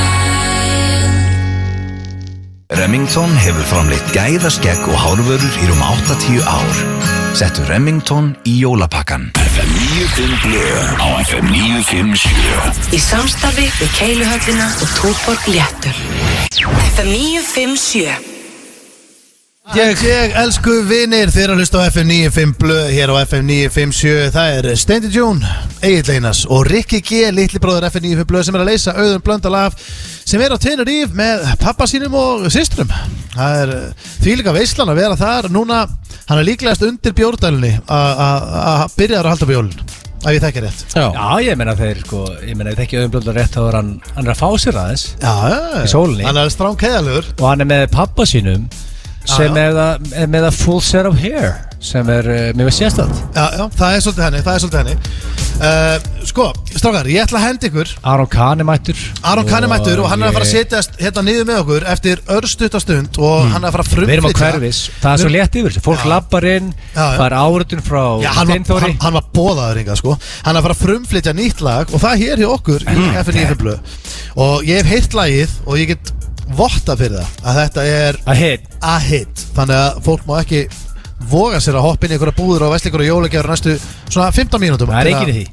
Remington hefur framleitt gæðaskegg og hárvörur í 80 ár. Settu Remington í jólapakkan. FM 95 blöð á FM 957. Í samstarfi við Keiluhöllina og Túborg Léttul. FM 957. Ég elsku vinir, þeir að hlusta á FM 95 blöð hér á FM 957. Það Steindi June, Egill Einars og Rikki G, litli bróður FM 95 blöð sem að leysa Auðun Blöndal af, sem á Tenerife með pappa sínum og systrum. Það þvílíka veislan að vera þar. Núna, hann líklegast undir bjórdælunni að byrja að halda upp jólun, ef ég þekki rétt. Já, ég meina þeir ég þekki Auðun Blöndal rétt, þá hann að fá sér aðeins í sólinni. Hann stráng heiðalegur. Og hann með pappa sínum sem með að full set of hair sem mjög veist sérstætt. Já, það svolítið henni. Sko, strákar, ég ætla að henda ykkur. Aron Kahn mættur og hann að fara að setjast hérna niður með okkur eftir örstuttastund og hann að fara að frumflytja. Við erum á Hverfis, það svo létt yfir þessu. Fólk lappar inn, fær áritun frá Steinþóri. Hann var boðaður hingað, sko. Hann að fara að frumflytja nýtt lag og það hér hjá okkur í FM 95 blöð. Og ég hef heyrt lagið og ég get votta fyrir það að þetta a hit. Þannig að fólk má ekki voga sér að hoppa inn í einhverja búður og versla einhverja jólagjafir næstu svona 15 mínútum. Það enginn í því.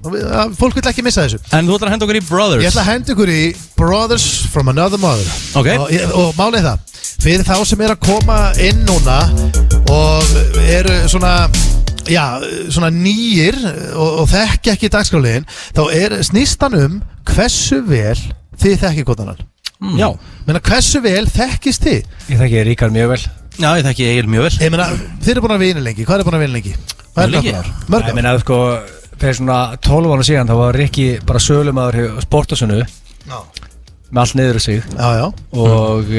Fólk vil ekki missa þessu. En þú ætlar að henda okkur í Brothers. Ég ætla að henda okkur í Brothers from Another Mother. Og málið það, fyrir þá sem að koma inn núna og eru svona nýir og þekki ekki dagskráliðin, þá snýst hann hversu vel þið þekki hvort annan. Já, menna hversu vel þekkist þið? Ég þekki Ríkard mjög vel. Já, ég þekki Egil mjög vel. Ég meina, þið eru búin að vinna lengi. Hvað er búin að vinna lengi? Hvað er lengi? Mörg ár? Ég meina, sko, fyrir svona 12 ára síðan þá var Rikki bara sölumaður hjá Sportasunu með allt niður sig. Já. Og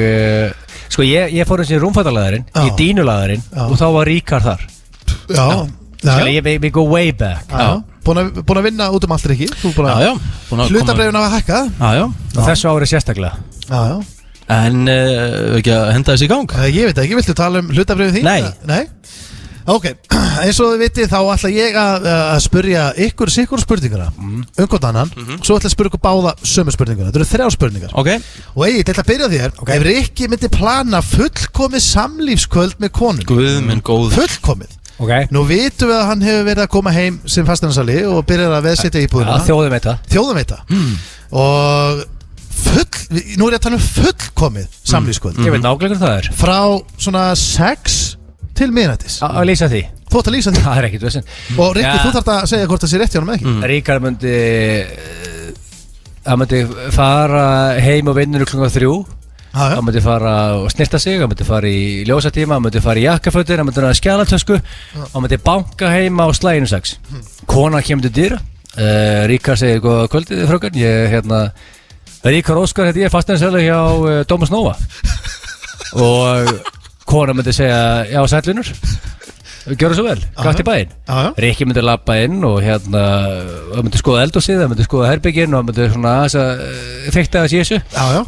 sko, ég fór eins og rúmfattalaðarinn, í dínulaðarinn og þá var Ríkard þar. Já. We go way back. Já. Búin að vinna út allt Rikki. Hlutabréfin á að hækka. Já. Og þessu árið sérstaklega. Já. En ekki að henda þessi í gang? Ég veit ekki, viltu tala hlutabréfin þín? Nei. Ok, eins og þið vitið þá ætla ég að spyrja ykkur spurninguna hvort annan, svo ætla ég að spyrja ykkur báða sömu spurninguna. Þetta eru 3 spurningar. Ok. Og ég ætla að byrja þér. Ef Rikki myndi plana fullkomið samlífskvöld með konun. Guð minn góður. Fullkomið. Okay. Nú vitum við að hann hefur verið að koma heim sem fasteignarsali og byrjar að veðsetja íbúðina. Þjóðum veita. Og nú er ég að tala fullkomið samlífskvöld. Ég veit nákvæmlega hvað það er. Frá svona 6 til miðnættis. Að lýsa því. Þú ætti að lýsa því. Það er ekkert vesinn. Og Rikki, þú þarft að segja hvort það sé rétt hjá hann með ekki. Ríkard myndi fara heim og vinnur klukkan 3. Hann myndi fara og snirta sig, hann myndi fara í ljósatíma, hann myndi fara í jakkafötur, hann myndi skjálatösku, hann myndi banka heima á slæginu 6. Konan kemur til dyra. Ríkard segir góða kvöldið frökar, Ríkard Óskar ég fasteignarsali hjá Dómas Nóa. Og konan myndi segja já sællinur, gjörðu svo vel, gætt í bæinn. Rikki myndi labba inn og hann myndi skoða eldhúsið, hann myndi skoða herbygginn og hann myndi svona fikta þessi þessu. Já.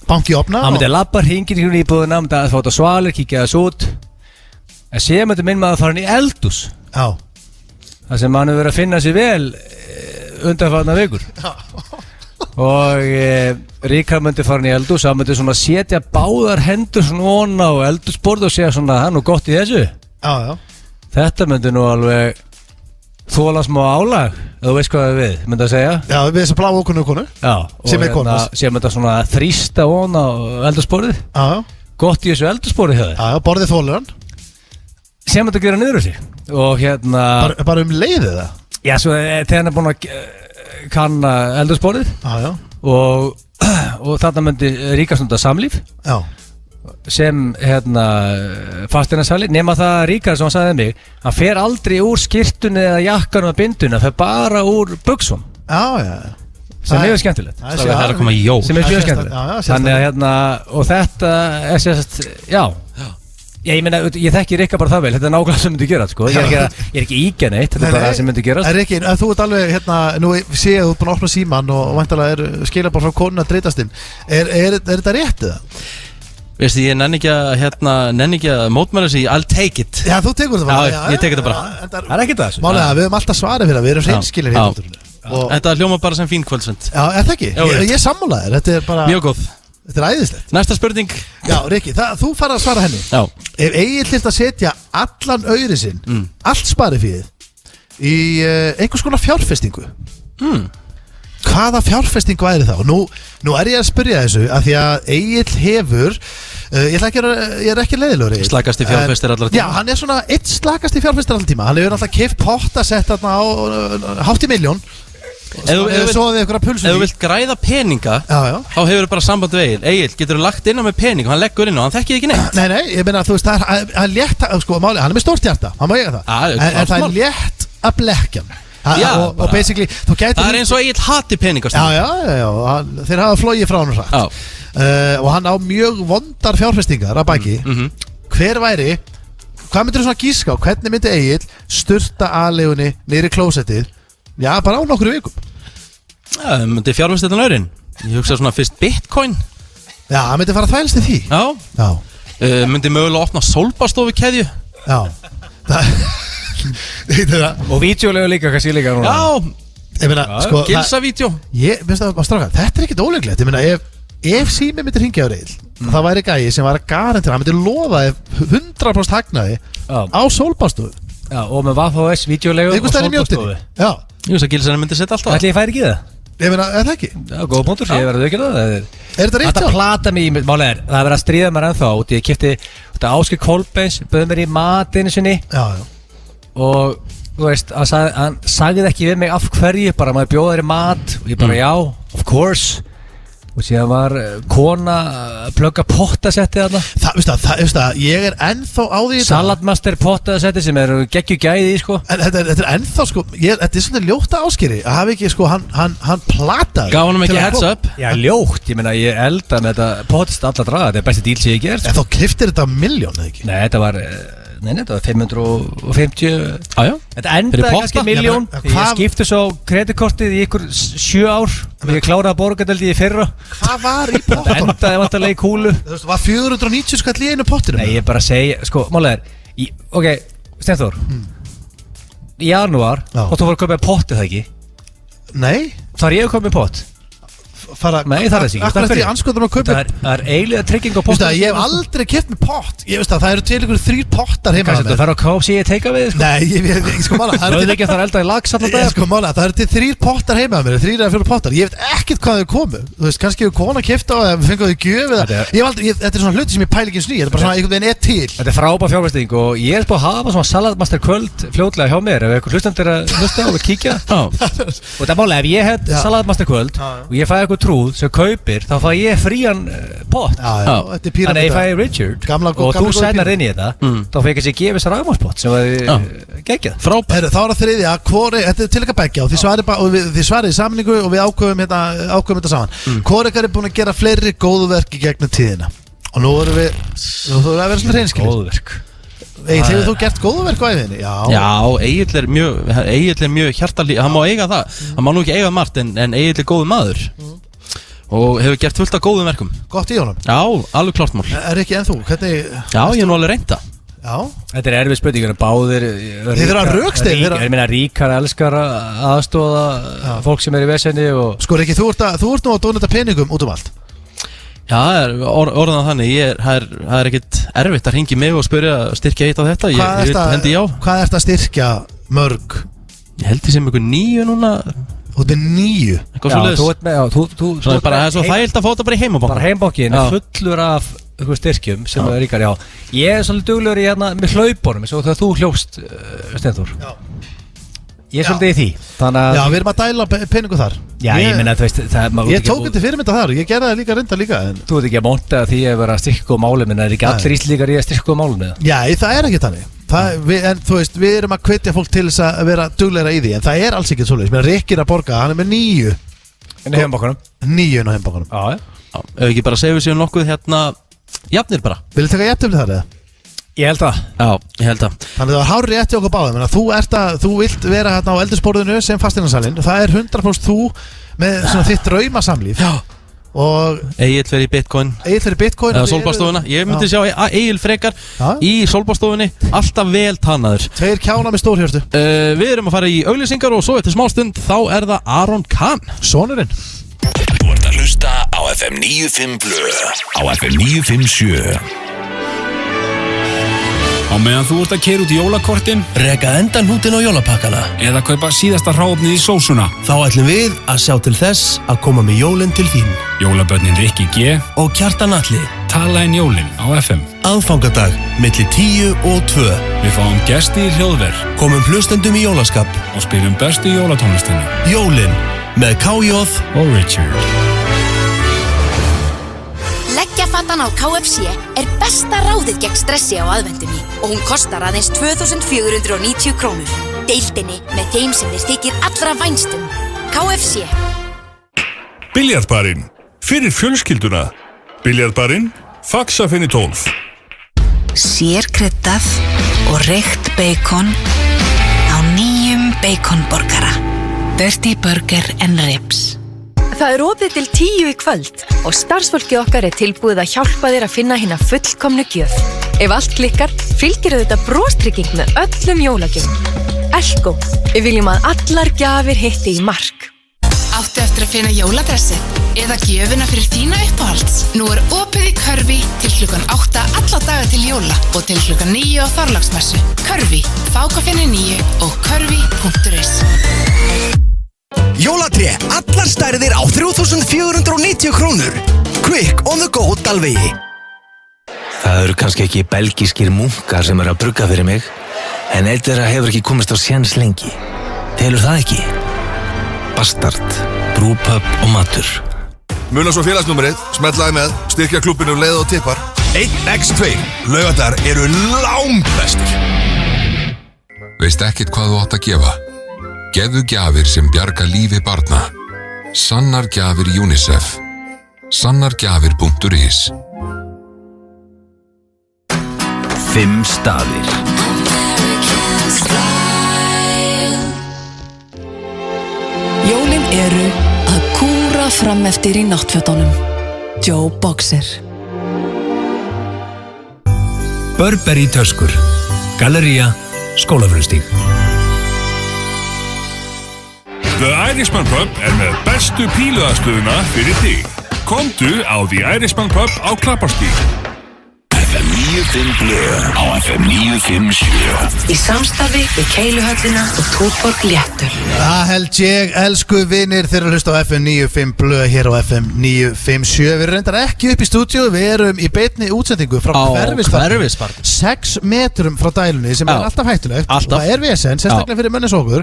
Banki opna. Hann myndi labba hringir í íbúðuna, hann myndi að fóta svalir, kíkja þess út. En síðan myndi minn maður fara hann í eldhús. Já. Það sem hann hefur verið að finna sér vel undanfarna vikur. Já. Og Ríkar myndi fara inn í eldhús, hann myndi svona setja báðar hendur svona á eldhúsborð og segja svona, það er nú gott í þessu. Já. Þetta myndi nú alveg þóla smá álag, þú veist hvað við myndi að segja. Já, við þessum blá konu. Já, sem er konu. Sem myndi svona þrýsta von á eldhúsborðið. Já. Gott í þessu eldhúsborðið hjá þér. Já, borðið þólar hann. Sem myndi að gera niður þessi. Og Bara leiðið það? Já, svo þegar hann er búin að kanna eldhúsborðið. Já. Og þarna myndi Ríkar stunda samlíf. Já. Sem fasteignasali, nema það Ríkar sem hann sagði mig, hann fer aldrei úr skyrtunni eða jakkanum og bindunni, hann fer bara úr buxum. Já. Sem er skemmtilegt. Það er að koma í jól. Sem er mjög skemmtilegt. Þannig að og þetta er sérst, já. Ég meina, ég þekki Ríkar bara það vel, þetta er nákvæmlega sem myndi gera, sko. Ég er ekki ígja neitt, þetta er bara það sem myndi gerast. Rikki, þú ert alveg, nú sé ég að þú ert búin að opna síman og væntanlega skilabóð frá konuna að dreitast inn. Er þetta rétt eða? Veistu, ég nenni ekki að mótmæla sig, I'll take it. Já, þú tekur það bara. Já, ég tek þetta bara. Það er ekkert það. Málega, við höfum alltaf svarið fyrir það, við erum hreinskilir hérna. Þetta hljóma bara sem fín kvöldsvend. Já, er það ekki? Ég sammála þér, þetta er bara... Mjög góð. Þetta er æðislegt. Næsta spurning. Já, Rikki, þú fara að svara henni. Já. Ef Egill þyrfti að setja allan aurinn sinn, allt sparið fyrir í einhvers konar fjárfestingu, hvaða fjárfesting væri það? Og nú er ég að spyrja þessu af því að Egill hefur ég er ekki leiðilegur Egill. Slakasti fjárfestir allar tíma. Já, hann er svona eitt slakasti fjárfestir allar tíma. Hann hefur alltaf keypt potta sett þarna á hátt í milljón. Ef þú vilt græða peninga, þá hefur þú bara samband við Egill, getur þú lagt inn á með pening og hann leggur inn og hann þekkir ekki neitt. Nei, ég meina, þú veist, hann er létt, sko, máli, hann er með stórt hjarta, hann má eiga það, en það er létt að blekja hann. Og basically, þú gætir... Það er eins og Egill hati peningast. Já, þeir hafa flogið frá hann og sagt. Og hann á mjög vondar fjárfestingar að baki. Hver væri, hvað myndir þú svona gíska á, hvernig myndi Egill sturta aðleigunni niður í klósettið? Já, bara á nokkru vikum. Já, myndi fjárfesta þetta laurinn. Ég hugsa svona fyrst Bitcoin. Já, það myndi fara að þvælst í því. Já. Myndi mögulega opna sólbastofu keðju. Já. Og vídeolegu líka, kannski líka núna. Já. Ég meina, sko... Gilsa-vídeó. Þetta er ekkert óleiklegt. Ég meina, ef sími myndi hringja á Egill, það væri gæi sem var að garantera, hann myndi lofa 100% hagnaði á sólbastofu. Já, og með VFS, vídeolegu og sólbastofu. Já. Ég veist að Gilsarinn myndi setja alltaf. Ætli ég færi ekki það? Ég meina, er það ekki? Já, góða punktur, ég verði ekki það. Er þetta rétt? Þetta plata mig í, málega er, það er verið að stríða mér ennþá út. Ég kipti Ásgeir Kolbeins, bauð mér í matinu sinni. Já. Og, þú veist, hann sagði ekki við mig af hverju, bara maður bjóða þér í mat. Og ég bara, já, of course. Og síðan var kona að plugga pottasetti þarna. Það, ég er ennþá á því Salatmaster pottasetti sem er geggjugæði í, sko. En þetta er ennþá, sko, þetta er svona ljóta Ásgeiri að hafa ekki, sko, hann plataði. Gaf honum ekki heads up. Já, ljótt, ég meina, ég elda með þetta pottast alla draga, þetta er besti díl sem ég gert. En þá kliftir þetta milljón, eða ekki? Nei, þetta var 550. Þetta endaði kannski milljón. Ég skipti svo kreditkortið í ykkur 7 ár og ég kláraði að borga þetta í fyrra. Hvað var í pottunum? Þetta endaði vantarlega í kúlu. Þú veist, var 490 skall í einu pottunum? Nei, ég bara segja, sko, málega er ok, Steinþór í janúar, og þú voru að köpa pottið það ekki? Nei. Þar ég að köpa pott? Nei, það er þessi ekki. Akkurat því anskotum að kaupa. Það er eiginlega trygging á pott. Ég hef aldrei keft með pott. Ég veist að það eru til ykkur 3 pottar heima. Kannski þú fer á KFC að teika við, sko? Nei, ég sko mála. Það er ekki að það er elda í lags allan dag. Sko mála, það eru til 3 pottar heima mér, 3 eða 4 pottar. Ég veit ekkert hvað þau komu. Þú veist, kannski hefur kona keft á eða fengið þau gjöf eða þetta er svona hluti sem ég pæli ekki sný. Þetta er bara svona einhvern veginn er til. Þetta er frábær fjárfesting og ég er búin að hafa svona Salatmaster kvöld fljótlega hjá mér ef einhver hlustendur að hlusta og vil kíkja. Og það málega ef ég hef Salatmaster kvöld og ég fæ eitthvað trúð sem kaupir, þá fæ ég frían pott. Þannig að ég fæ Richard og þú sænar inn í þetta, þá fæ ég kannski gefið sér rafmagspott sem var geggjað. Frábær. Þá er það þriðja, þetta er til eitthvað beggja og þið svarið í samningu og við ákveðum þetta saman. Hvor ykkar er búin að gera fleiri góðu verk í gegnum tíðina? Og nú erum við, þú verður að vera svona hreinskilin. Góðu verk. Hefur þú gert góðu verk á æfinni? Já, Egill er mjög hjartalíf, hann má eiga það, hann má nú ekki eiga margt en Egill er góðu maður og hefur gert fullt af góðum verkum. Gott í honum? Já, alveg klart mál. Er ekki en þú? Hvernig? Já, ég er nú alveg reynda. Þetta erfið spurningur, báðir Þið eru að rökstið Ég meina ríkar elskar aðstóða fólk sem í vesenni og... Sko Riki, þú ert nú að dóna þetta peningum út allt Já, það er orðan þannig Það er ekkit erfitt að ringi mig og spyrja styrkja eitt á þetta Ég hendi já Hvað ert að styrkja mörg? Ég held því sem ykkur 9 núna Þú ert með 9? Eitthvað svo leiðis Það er svo þægilt að fá þetta bara í heimabankin Bara heimabankin, fullur af styrkjum sem er ríkar, já Ég er svolítið duglegur í hérna með hlaupunum eins og þegar þú hljópst, Steinþór Ég er svolítið í því Já, við erum að dæla peningu þar Já, ég meina, þú veist Ég tók þetta fyrirmynda þar, ég gerði það líka reynda líka Þú ert ekki að monta því að vera að styrka á málum en það er ekki allir íslíkar í að styrka á málum Já, það er ekki þannig En þú veist, við erum að hvetja fólk til þess að vera duglegra í því En það er alls ekki svoleiðis Mér Rikki að borga, hann er með 9 Inn á heimabankanum 9 inn á heimabankanum Já, ef ekki bara segja við séum nokkuð hérna Jafnir bara Vilja taka jafntöfli þar eða? Ég held það Já, ég held það Þannig það var hár rétt í okkur báðum Þú vilt vera hérna á eldursporðinu sem fasteignarsalinn Það er 100% þú með svona þitt draumasamlíf Já Og Egil fer í Bitcoin Eða Sólbástofuna Ég myndi sjá Egil frekar í Sólbástofunni Alltaf vel tannaður 2 kjána með stórhjörtu Við erum að fara í auglýsingar og svo eftir smástund Þá er það Aron Kahn Sonurinn Þú ert að hlusta á FM 95 Blö Á FM 957 Á meðan þú ert að keyra út í jólakortin Reka endanhútin á jólapakkana Eða kaupa síðasta hráefnið í sósuna Þá ætlum við að sjá til þess að koma með jólin til þín Jólabörnin Rikki G Og Kjartan Atli Tala inn jólin á FM Aðfangadag, milli 10 og 2 Við fáum gesti í hljóðver Komum hlustendum í jólaskap Og spilum bestu jólatónlistina Jólin með KJ og Richard Leggjafatan á KFC er besta ráðið gegn stressi á aðvendunni og hún kostar aðeins 2.490 krónur. Deildinni með þeim sem þér þykir allra vænstum. KFC. Biljartbarinn. Fyrir fjölskylduna. Biljartbarinn. Faxafinni 12. Sérkryddað og reykt bacon á nýjum baconborgara. Dirty Burger and Ribs. Það er opið til 10 í kvöld og starfsfólkið okkar er tilbúið að hjálpa þér að finna hina fullkomnu gjöf. Ef allt klikkar, fylgir þetta brostrygging með öllum jólagjöfum. Elko, við viljum að allar gjafir hitti í mark. Áttu eftir að finna jóladressið eða gjöfina fyrir þína uppáhalds? Nú er opið í Körfi til klukkan 8 alla daga til jóla og til klukkan 9 á Þorláksmessu. Körfi, fákafinni 9 og körfi.is. Jólatré, allar stærðir á 3.490 krónur. Quick on the go Dalvegi. Það eru kannski ekki belgískir munkar sem eru að brugga fyrir mig, en eitt þeirra hefur ekki komist á séns lengi. Telur það ekki? Bastard, brúpöp og matur. Muna svo félagsnúmerið, smetlaði með, styrkja klúbbinu leið og tippar. 1x2, laugardagar eru langbestir. Veist ekkert hvað þú átt að gefa? Gefðu gjafir sem bjarga lífi barna. Sannar gjafir UNICEF. Sannargjafir.is 5 staðir. Jólin eru að kúra fram eftir í náttfötunum. Joe Boxer. Burberry töskur. Gallería, Skólafjörðstíg. The Irishman Pub er með bestu píluaðstöðuna fyrir þig. Komdu á The Irishman Pub á Klapparstíg. FM 95 Blö á FM 957. Í samstarfi við Keiluhöllina og Túborg Léttul. Það held ég, elsku vinir, þeir eru að hlusta á FM 95 Blö hér á FM 957. Við erum reyndar ekki upp í stúdíu, við erum í beinni útsendingu frá Hverfispark 6 metrum frá dælunni sem er alltaf hættulegt. Alltaf. Það er vesen, sérstaklega fyrir mönnis okkur.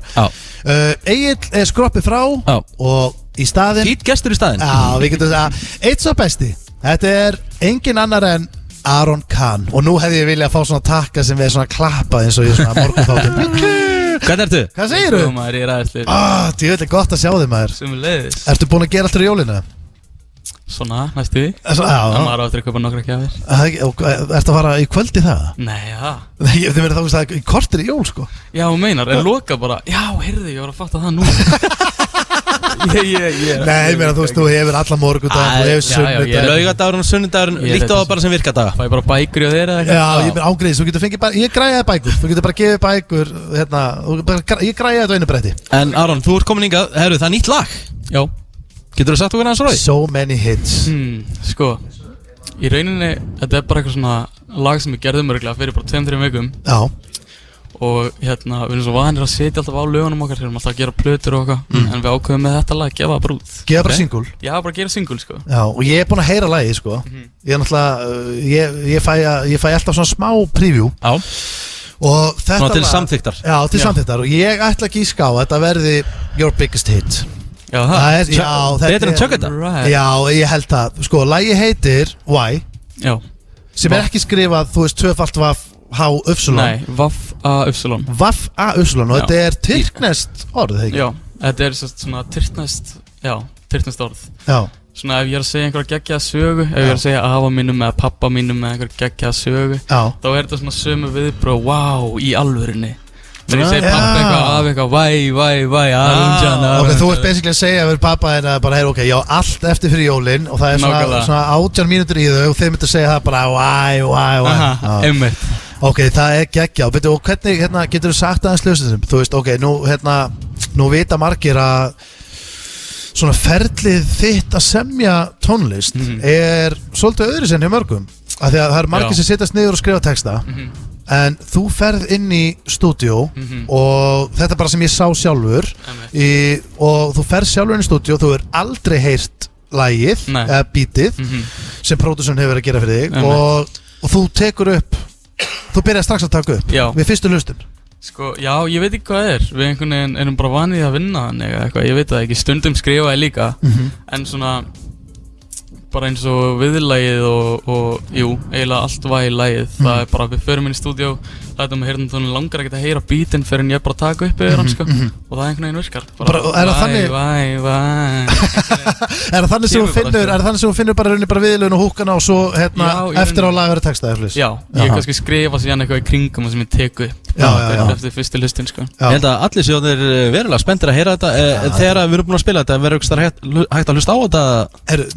Egil er skroppið frá og í staðinn Fýtt gestur í staðinn. Já, við getum það. Eitt svo besti, þetta er engin annar en Aron Kahn. Og nú hefði ég viljað fá svona takka sem við svona klappað eins og ég svona morgunþáttum. Hvað ertu? Hvað segirðu? Jú, maður, ég er aðeinslega. Ég veit gott að sjá þig, maður. Sumuleiðis. Ertu búin að gera alltaf í jólina? Svona, næstu því. Það maður áttur að kaupa nokkra gjafir. Ertu að fara í kvöld í það? Nei, já. Þið verður þá að í kortir í jól, sko. Já, meinar, en loka bara. Já, heyrðu, ég var að fatta það nú. Nei, mér að þú hefur alla morgundag, þú hefur sunnudag. Laugardagurinn og sunnudagurinn, líkt á það bara sem virkadaga. Fæ bara bækur hjá þér eða eitthvað? Já, ég er ángriðis, þú getur fengið bara, ég græði bækur. Þú getur bara gefið bækur, ég græði þetta á einu bretti. En Aron, þú ert komin hingað, herru, það er nýtt lag. Já. Getur þú sagt okkur aðeins frá því? So many hits. Sko, í rauninni, þetta er bara eitthvað svona lag sem við gerðum örgulega fyrir bara 2-3 vikum. Já. Og við erum svo vanir að setja alltaf á lögunum okkar, við erum alltaf að gera plötur og okkar, en við ákveðum með þetta lag, gefa það bara út. Gefa bara single? Já, bara gera single, sko. Já, og ég er búinn að heyra lagið, sko. Ég er náttúrulega, ég fæ alltaf svona smá preview. Já. Og þetta svona til samþyktar. Já, til samþyktar, og ég ætla að gíska á að þetta verði your biggest hit. Já, betur en Chuck þetta? Já, ég held það. Sko, lagið heitir Why. Já. Sem er ekki skrifað, þú veist, tvöfalt vaff H-Y. Nei, Vaff-A-Y. Vaff-A-Y, og þetta er tyrkneskt orð, þegar ekki? Já, þetta er svona tyrkneskt orð. Já. Svona ef ég er að segja einhverja geggjaða sögu, ef ég er að segja afa mínum eða pappa mínum eða einhverja geggjaða sögu, þá er þetta svona sömu viðbröð, wow, í alvörinni. Þegar ég segir pappa eitthvað, af eitthvað, væ, Arunjana. Ok, þú ert basically að segja við pappa en að bara, ok, ég á allt eftir fyrir jólinn og það er svona 18 mínútur í þau og þeir myndir segja það bara, væ. Einmitt. Ok, það er geggja, og hvernig getur þú sagt aðeins hljóðstum? Þú veist, ok, nú vita margir að svona ferlið þitt að semja tónlist er svolítið öðru sem hjá mörgum, af því að það eru margir sem sittast niður og skrifa texta. En þú ferð inn í stúdíó og þetta er bara sem ég sá sjálfur og þú ferð sjálfur inn í stúdíó og þú hefur aldrei heyrt lagið eða beatið sem pródúsörinn hefur verið að gera fyrir þig og þú tekur upp, þú byrjar strax að taka upp við fyrstu hlustun. Sko, já, ég veit ekki hvað það er, við einhvern veginn erum bara vanið að vinna þannig eitthvað, ég veit það ekki, stundum skrifa ég líka en svona bara eins og viðlagið og jú, eiginlega allt var í lagið. Það er bara, við förum inn í stúdíó, þetta með heyrnartónin langar ekkert að heyra beatinn fyrir en ég bara taka upp yfir hann, sko. Og það einhvern veginn virkar. Bara, er það þannig? Er það þannig sem þú finnur bara rauninni bara viðlögin og húkana og svo eftir á lag verður texta eða flis? Já, ég kannski skrifa síðan eitthvað í kringum sem ég teku upp. Eftir fyrstu lustin, sko. Ég held að allir sjóðir verulega spenntir að heyra þetta þegar við erum búin að spila þetta, verður hægt að hlusta á þetta?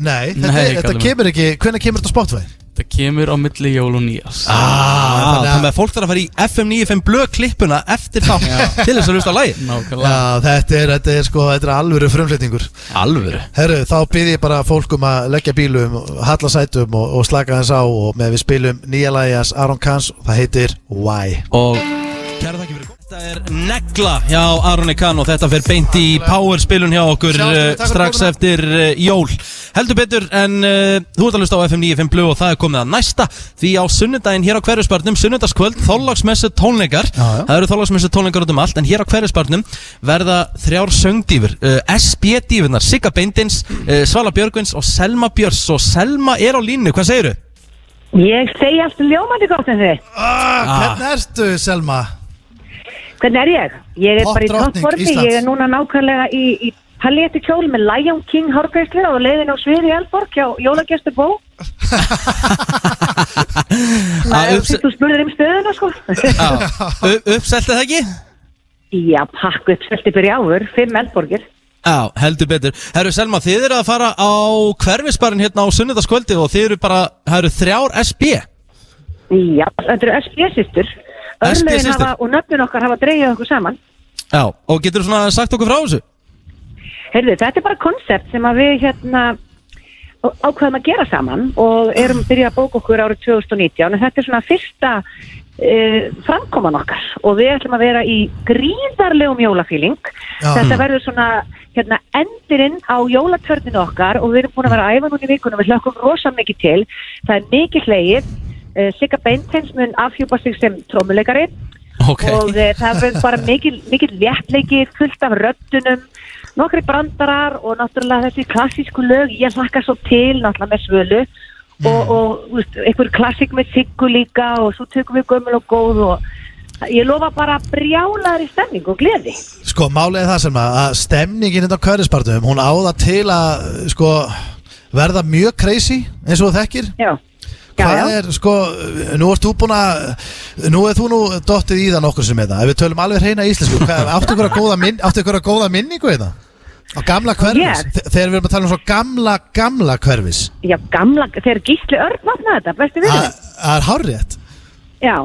Nei, þetta kemur ekki, hvenær kemur þetta á Spotify? Þetta kemur á milli jól og nýjás. Þannig að fólk þarf að fara í FM 95 blöð klippuna eftir þá til þess að hlusta á lagið. Já, þetta er alvöru frumflutningur. Alvöru? Herru, þá bið ég bara fólkum að leggja bílum, halla sætum og slaka þess á og með við spilum nýja lagið hans Aron Kahns og það heitir Why. Og kæra þakki fyrir góð. Þetta er negla hjá Aroni Kahn og þetta fer beint í power spilun hjá okkur strax eftir jól. Heldur betur en þú ert að hlusta á FM 95 Blue og það er komið að næsta því á sunnudaginn hér á Hverfisbarnum, sunnudagskvöld, Þorláksmessu tónleikar. Það eru Þorláksmessu tónleikar út um allt en hér á Hverfisbarnum verða 3 söngdífur, SB-dífurnar, Sigga Beindins, Svala Björgvins og Selma Björns og Selma er á línu, hvað segirðu? Ég segi aftur ljómandi gott en þið. Hvernig ertu, Selma? Hvernig er ég? Ég er bara í toppformi, ég er núna nákvæmlega í paljetti kjól með Lion King hárgreiðslu og leiðin á sviði í Eldborg hjá jólagestur Bó. Þú spurðir stöðuna, sko. Uppselti það ekki? Já, pakk uppselti fyrir áður, 5 Eldborgir. Já, heldur betur. Herru Selma, þið eru að fara á Hverfisbarinn hérna á sunnudagskvöldi og þið eru bara, það eru 3 SB. Já, þetta eru SB-systur. Örlögin hafa og nöfnun okkar hafa dreigið okkur saman. Já, og getur þú svona sagt okkur frá þessu? Heyrðu, þetta er bara koncept sem að við ákveðum að gera saman og erum byrjað að bóka okkur árið 2019 en þetta er svona fyrsta framkoman okkar og við ætlum að vera í gríðarlegum jólafíling. Þetta verður svona endirinn á jólatörninu okkar og við erum búin að vera að æfa núna í vikunum, við hlökkum rosa mikið til. Það er mikið hlegið. Sigga Beintens mun afhjúpa sig sem trommuleikari og það verður bara mikil léttleiki, fullt af röddunum, nokkri brandarar og náttúrulega þessi klassísku lög, ég hlakka svo til náttúrulega með Svölu og einhver klassík með Siggu líka og svo tökum við gömul og góð og ég lofa bara brjálaðri stemning og gleði. Sko, málið er það sem að stemningin hérna á Hverfisbarnum, hún á það til að verða mjög crazy eins og þú þekkir. Já. Hvað er, sko, nú er þú nú dottið í það nokkur sem þetta, ef við tölum alveg hreina íslensku, áttu ykkur að góða minningu í það? Á gamla hverfis? Þegar við erum að tala um svo gamla hverfis? Já, þegar Gísli Örn vatnaði þetta, bestu við þið. Það er hárrétt. Já,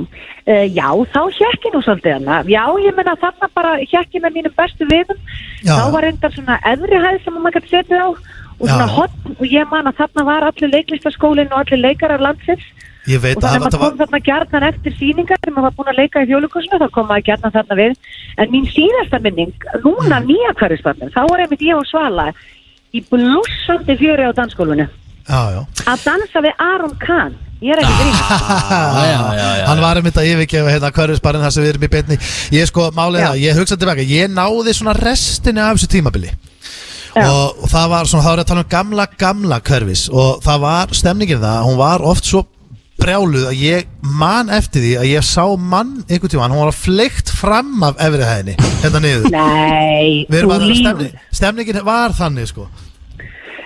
þá hékk ég nú svolítið hana. Já, ég menna þarna bara hékk ég með mínum bestu viðum. Þá var reyndar svona efri hæð sem maður gæti setið á og svona hotn og ég man að þarna var allir leiklistaskólinn og allir leikarar landsins. Ég veit og þannig að maður kom þarna gjarnan eftir sýningar sem maður var búin að leika í Þjóðleikhúsinu, þá kom maður gjarnan þarna við. En mín síðasta minning, núna nýja hverfisbarnið, þá var einmitt ég og Svala í blússandi fjöri á dansskólinu. Að dansa við Aron Kahn. Ég er ekki grín. Hann var einmitt að yfirgefa hérna hverfisbarinn þar sem við erum í beinni. Ég sko, málið það, ég hugsaði tilbaka, ég náði svona restinni af þessu tímabili. Og það var svona, þá er að tala um gamla hverfis og það var stemningin það, hún var oft svo brjáluð að ég man eftir því að ég sá mann einhvern tímann, hún var að fleygt fram af efri hæðinni, hérna niður. Nei, þú líður. Stemningin var þannig sko.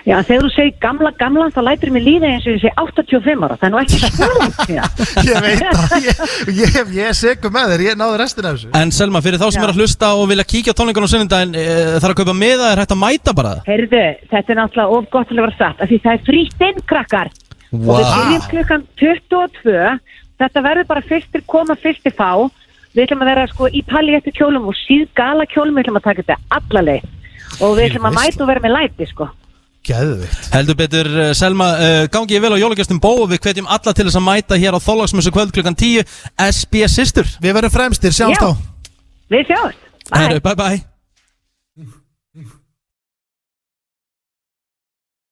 Já, þegar þú segir gamla, þá lætur mér líða eins og ég segi 85 ára, það er nú ekki það. Ég veit það, ég er segur með þér, ég náði restina af þessu. En Selma, fyrir þá sem er að hlusta og vilja kíkja á tónleikunum á sunnudaginn, þarf að kaupa miða, er hægt að mæta bara það? Heyrðu, þetta er náttúrulega of gott til að vera satt, af því það er frítt inn, krakkar. Og við byrjum klukkan 22, þetta verður bara fyrstir koma, fyrstir fá. Við ætlum að vera sko í paljettu kjólum og síðgala kjólum, við ætlum að taka þetta alla leið. Og við ætlum að mæta og vera með læti sko. Geðvikt. Heldur betur, Selma, gangi ég vel á jólagjastum Bó og við hvetjum alla til þess að mæta hér á Þorláksmessu kvöld klukkan 10 SB Systur. Við verðum fremstir, sjáumst á. Við sjáumst. Bye bye.